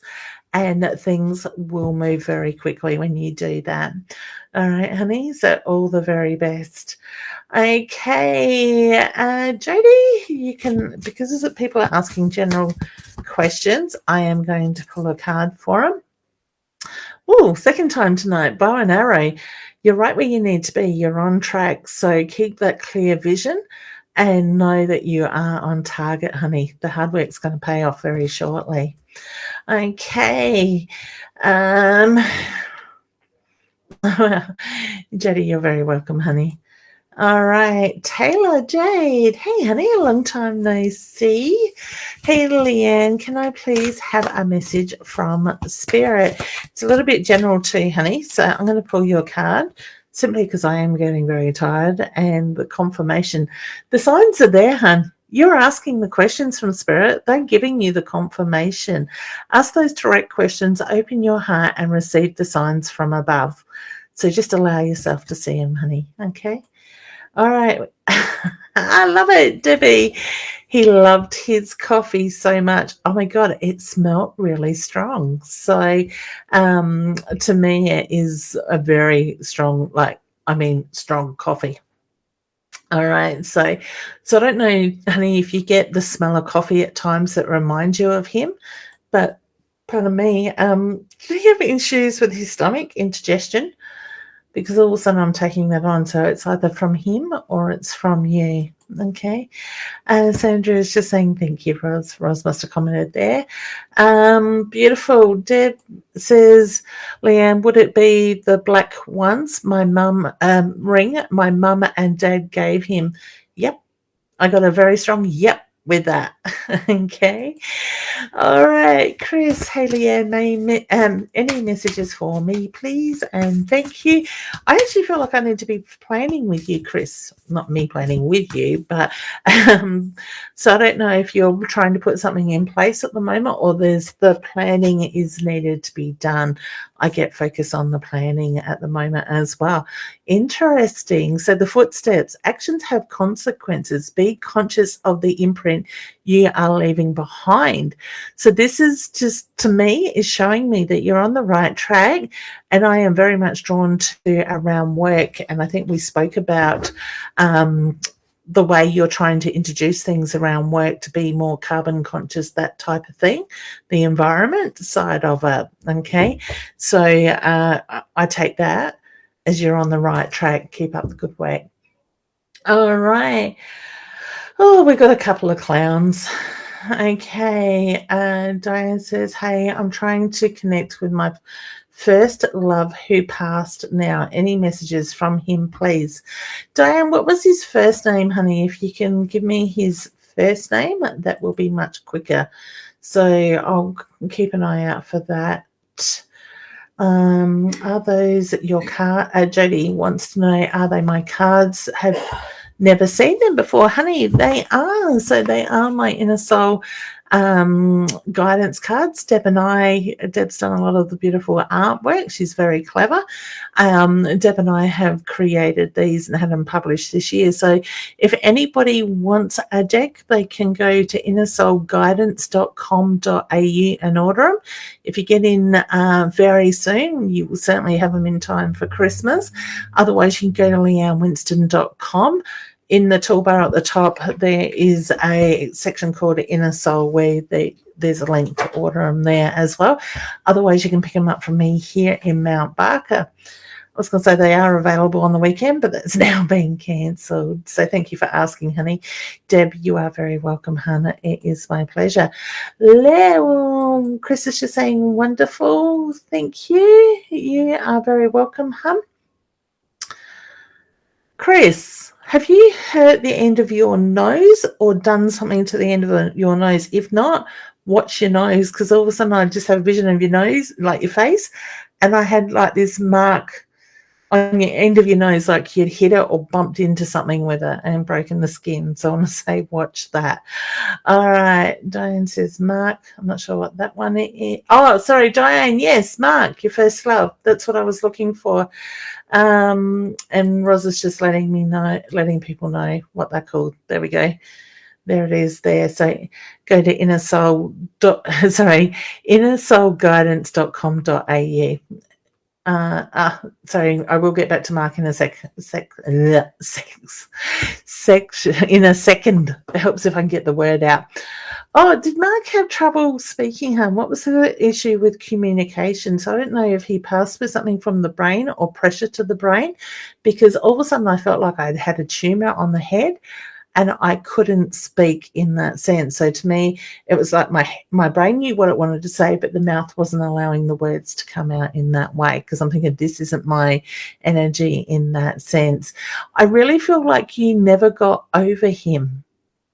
and things will move very quickly when you do that. All right, honey, so all the very best. Okay, Jodie, you can, because people are asking general questions, I am going to pull a card for them. Oh, second time tonight, bow and arrow. You're right where you need to be. You're on track. So keep that clear vision and know that you are on target, honey. The hard work's going to pay off very shortly. Okay. Jodie, you're very welcome, honey. All right, Taylor Jade. Hey, honey, a long time no see. Hey, Leanne, can I please have a message from Spirit? It's a little bit general too, honey, so I'm going to pull your card simply because I am getting very tired, and the confirmation. The signs are there, hun. You're asking the questions from Spirit. They're giving you the confirmation. Ask those direct questions, open your heart, and receive the signs from above. So just allow yourself to see them, honey, okay? All right. I love it, Debbie. He loved his coffee so much. Oh, my God, it smelled really strong. So to me, it is a very strong, strong coffee. All right. So I don't know, honey, if you get the smell of coffee at times that reminds you of him, but pardon me, do you have issues with his stomach, indigestion? Because all of a sudden I'm taking that on. So it's either from him or it's from you. Okay. Sandra is just saying thank you, Roz. Roz must have commented there. Beautiful. Deb says, Leanne, would it be the black ones my mum ring my mum and dad gave him? Yep. I got a very strong yep with that. Okay. All right, Chris, hey Leanne, any messages for me, please? And thank you. I actually feel like I need to be planning with you, Chris. Not me planning with you, but so I don't know if you're trying to put something in place at the moment, or there's the planning is needed to be done. I get focused on the planning at the moment as well. Interesting. So the footsteps, actions have consequences. Be conscious of the imprint you are leaving behind. So this is just, to me, is showing me that you're on the right track, and I am very much drawn to around work. And I think we spoke about the way you're trying to introduce things around work to be more carbon conscious, that type of thing, the environment side of it. Okay. So I take that as you're on the right track. Keep up the good work. All right. Oh, we've got a couple of clowns. Okay. Diane says, hey, I'm trying to connect with my first love who passed now. Any messages from him, please? Diane, what was his first name, honey? If you can give me his first name, that will be much quicker. So I'll keep an eye out for that. Are those your card? Jodie wants to know, are they my cards? Have never seen them before, honey. They are. So they are my inner soul guidance cards. Deb's done a lot of the beautiful artwork. She's very clever. Deb and I have created these and had them published this year. So if anybody wants a deck, they can go to innersoulguidance.com.au and order them. If you get in very soon, you will certainly have them in time for Christmas. Otherwise, you can go to leannewinston.com. In the toolbar at the top, there is a section called Inner Soul where there's a link to order them there as well. Otherwise, you can pick them up from me here in Mount Barker. I was going to say they are available on the weekend, but that's now been cancelled. So thank you for asking, honey. Deb, you are very welcome, Hannah. It is my pleasure. Chris is just saying wonderful. Thank you. You are very welcome, hon. Chris, have you hurt the end of your nose or done something to the end of your nose? If not, watch your nose, because all of a sudden I just have a vision of your nose, like your face, and I had like this mark on the end of your nose, like you'd hit it or bumped into something with it and broken the skin. So I want to say watch that. All right, Diane says Mark. I'm not sure what that one is. Oh, sorry, Diane. Yes, Mark, your first love. That's what I was looking for. And Roz is just letting people know what they're called. There we go. There it is there. So go to innersoulguidance.com.au. Sorry, I will get back to Mark in a second. In a second. It helps if I can get the word out. Oh, did Mark have trouble speaking, hon? What was the issue with communication? So I don't know if he passed with something from the brain or pressure to the brain, because all of a sudden I felt like I had a tumor on the head and I couldn't speak in that sense. So to me, it was like my brain knew what it wanted to say, but the mouth wasn't allowing the words to come out in that way, because I'm thinking this isn't my energy in that sense. I really feel like you never got over him.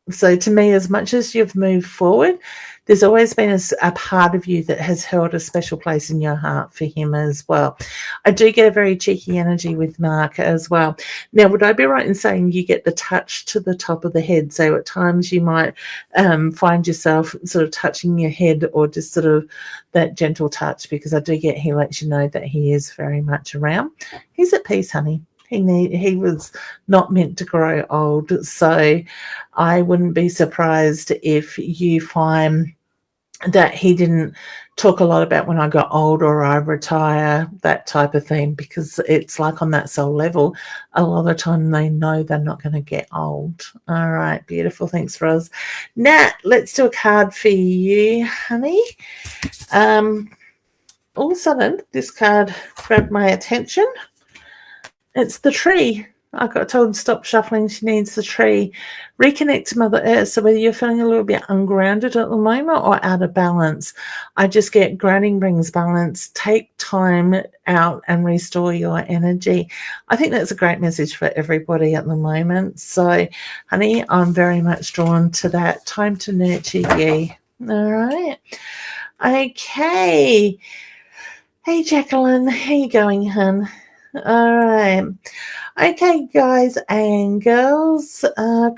So to me, as much as you've moved forward, there's always been a part of you that has held a special place in your heart for him as well. I do get a very cheeky energy with Mark as well. Now, would I be right in saying you get the touch to the top of the head? So at times you might find yourself sort of touching your head, or just sort of that gentle touch, because I do get he lets you know that he is very much around. He's at peace, honey. He was not meant to grow old, so I wouldn't be surprised if you find that he didn't talk a lot about when I got old or I retire, that type of thing, because it's like on that soul level, a lot of the time they know they're not going to get old. All right, beautiful. Thanks, Roz. Nat, let's do a card for you, honey. All of a sudden, this card grabbed my attention. It's the tree. I got told to stop shuffling. She needs the tree. Reconnect to Mother Earth. So whether you're feeling a little bit ungrounded at the moment or out of balance, I just get grounding brings balance. Take time out and restore your energy. I think that's a great message for everybody at the moment. So, honey, I'm very much drawn to that. Time to nurture you. All right. Okay. Hey, Jacqueline. How you going, hun? All right. Okay, guys and girls.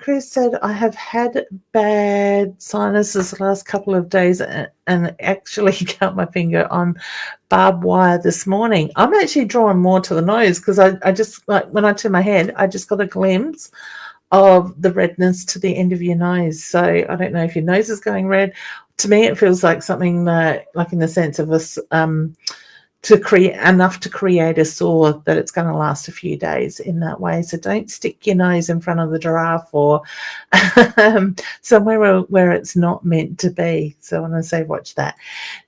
Chris said, I have had bad sinuses the last couple of days and actually cut my finger on barbed wire this morning. I'm actually drawing more to the nose, because I just, like, when I turn my head, I just got a glimpse of the redness to the end of your nose. So I don't know if your nose is going red. To me, it feels like something that, like in the sense of us, to create enough to create a sore that it's going to last a few days in that way. So don't stick your nose in front of the giraffe or somewhere where it's not meant to be. So when I say watch that,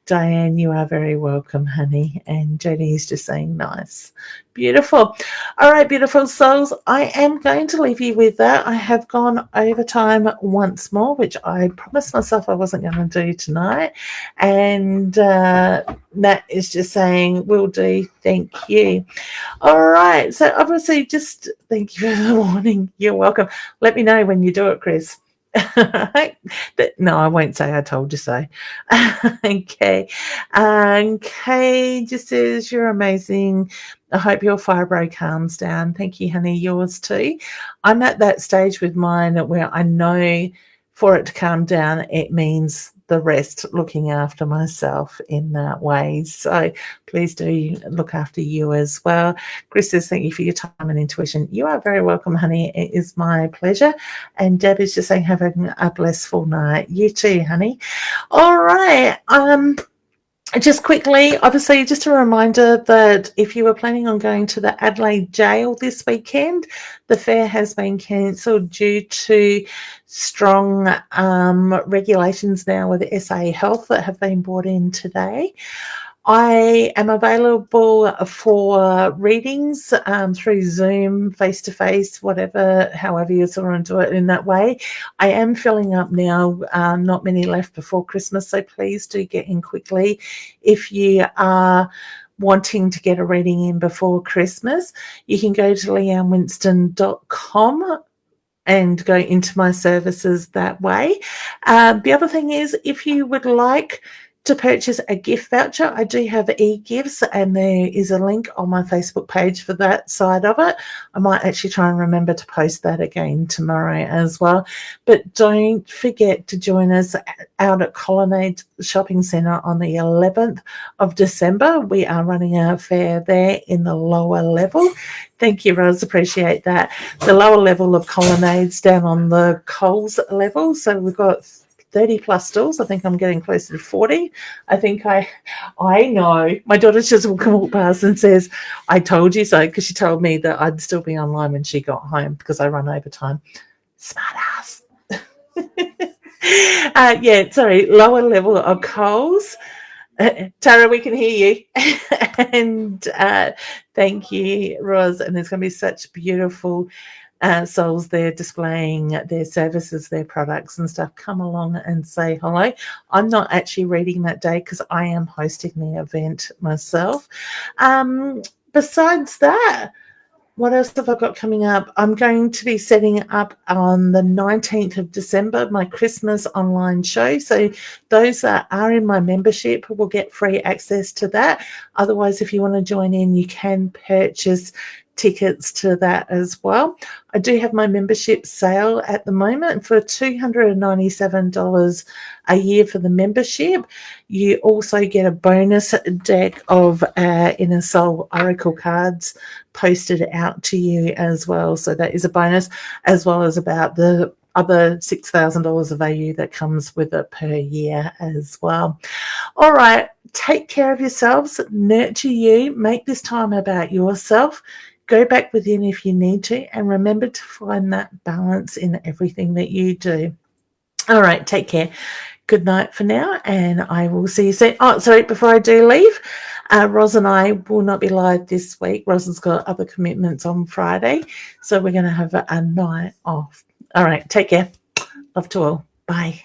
Diane, you are very welcome, honey. And Jodie is just saying nice. Beautiful. All right, beautiful souls. I am going to leave you with that. I have gone over time once more, which I promised myself I wasn't going to do tonight. And Nat is just saying, will do. Thank you. All right. So obviously, just thank you for the warning. You're welcome. Let me know when you do it, Chris. No, I won't say I told you so. Okay. Kay just says, you're amazing. I hope your fibro calms down. Thank you, honey. Yours too. I'm at that stage with mine where I know for it to calm down, it means the rest, looking after myself in that way. So please do look after you as well. Chris says, thank you for your time and intuition. You are very welcome, honey. It is my pleasure. And Deb is just saying, have a blissful night. You too, honey. All right. Just quickly, obviously, just a reminder that if you were planning on going to the Adelaide jail this weekend, the fair has been cancelled due to strong regulations now with SA Health that have been brought in today. I am available for readings through Zoom, face-to-face, whatever, however you sort of do it in that way. I am filling up now, not many left before Christmas, so please do get in quickly if you are wanting to get a reading in before Christmas. You can go to leannewinston.com and go into my services that way. The other thing is, if you would like to purchase a gift voucher. I do have e-gifts, and there is a link on my Facebook page for that side of it. I might actually try and remember to post that again tomorrow as well. But don't forget to join us out at Colonnade Shopping Centre on the 11th of December. We are running a fair there in the lower level. Thank you, Rose. Appreciate that. The lower level of Colonnades down on the Coles level. So we've got 30 plus stalls. I think I'm getting closer to 40. I think I know. My daughter just walk past and says, I told you so, because she told me that I'd still be online when she got home because I run overtime. Smart ass. Lower level of Coles. Tara, we can hear you. And thank you, Roz. And there's going to be such beautiful souls there displaying their services, their products and stuff. Come along and say hello. I'm not actually reading that day because I am hosting the event myself. Besides that, what else have I got coming up? I'm going to be setting up on the 19th of December my Christmas online show. So those that are in my membership will get free access to that. Otherwise, if you want to join in, you can purchase tickets to that as well. I do have my membership sale at the moment for $297 a year for the membership. You also get a bonus deck of Inner Soul Oracle cards posted out to you as well. So that is a bonus, as well as about the other $6,000 of value that comes with it per year as well. All right, take care of yourselves, nurture you, make this time about yourself. Go back within if you need to, and remember to find that balance in everything that you do. All right, take care. Good night for now, and I will see you soon. Oh, sorry, before I do leave, Roz and I will not be live this week. Roz has got other commitments on Friday, so we're going to have a night off. All right, take care. Love to all. Bye.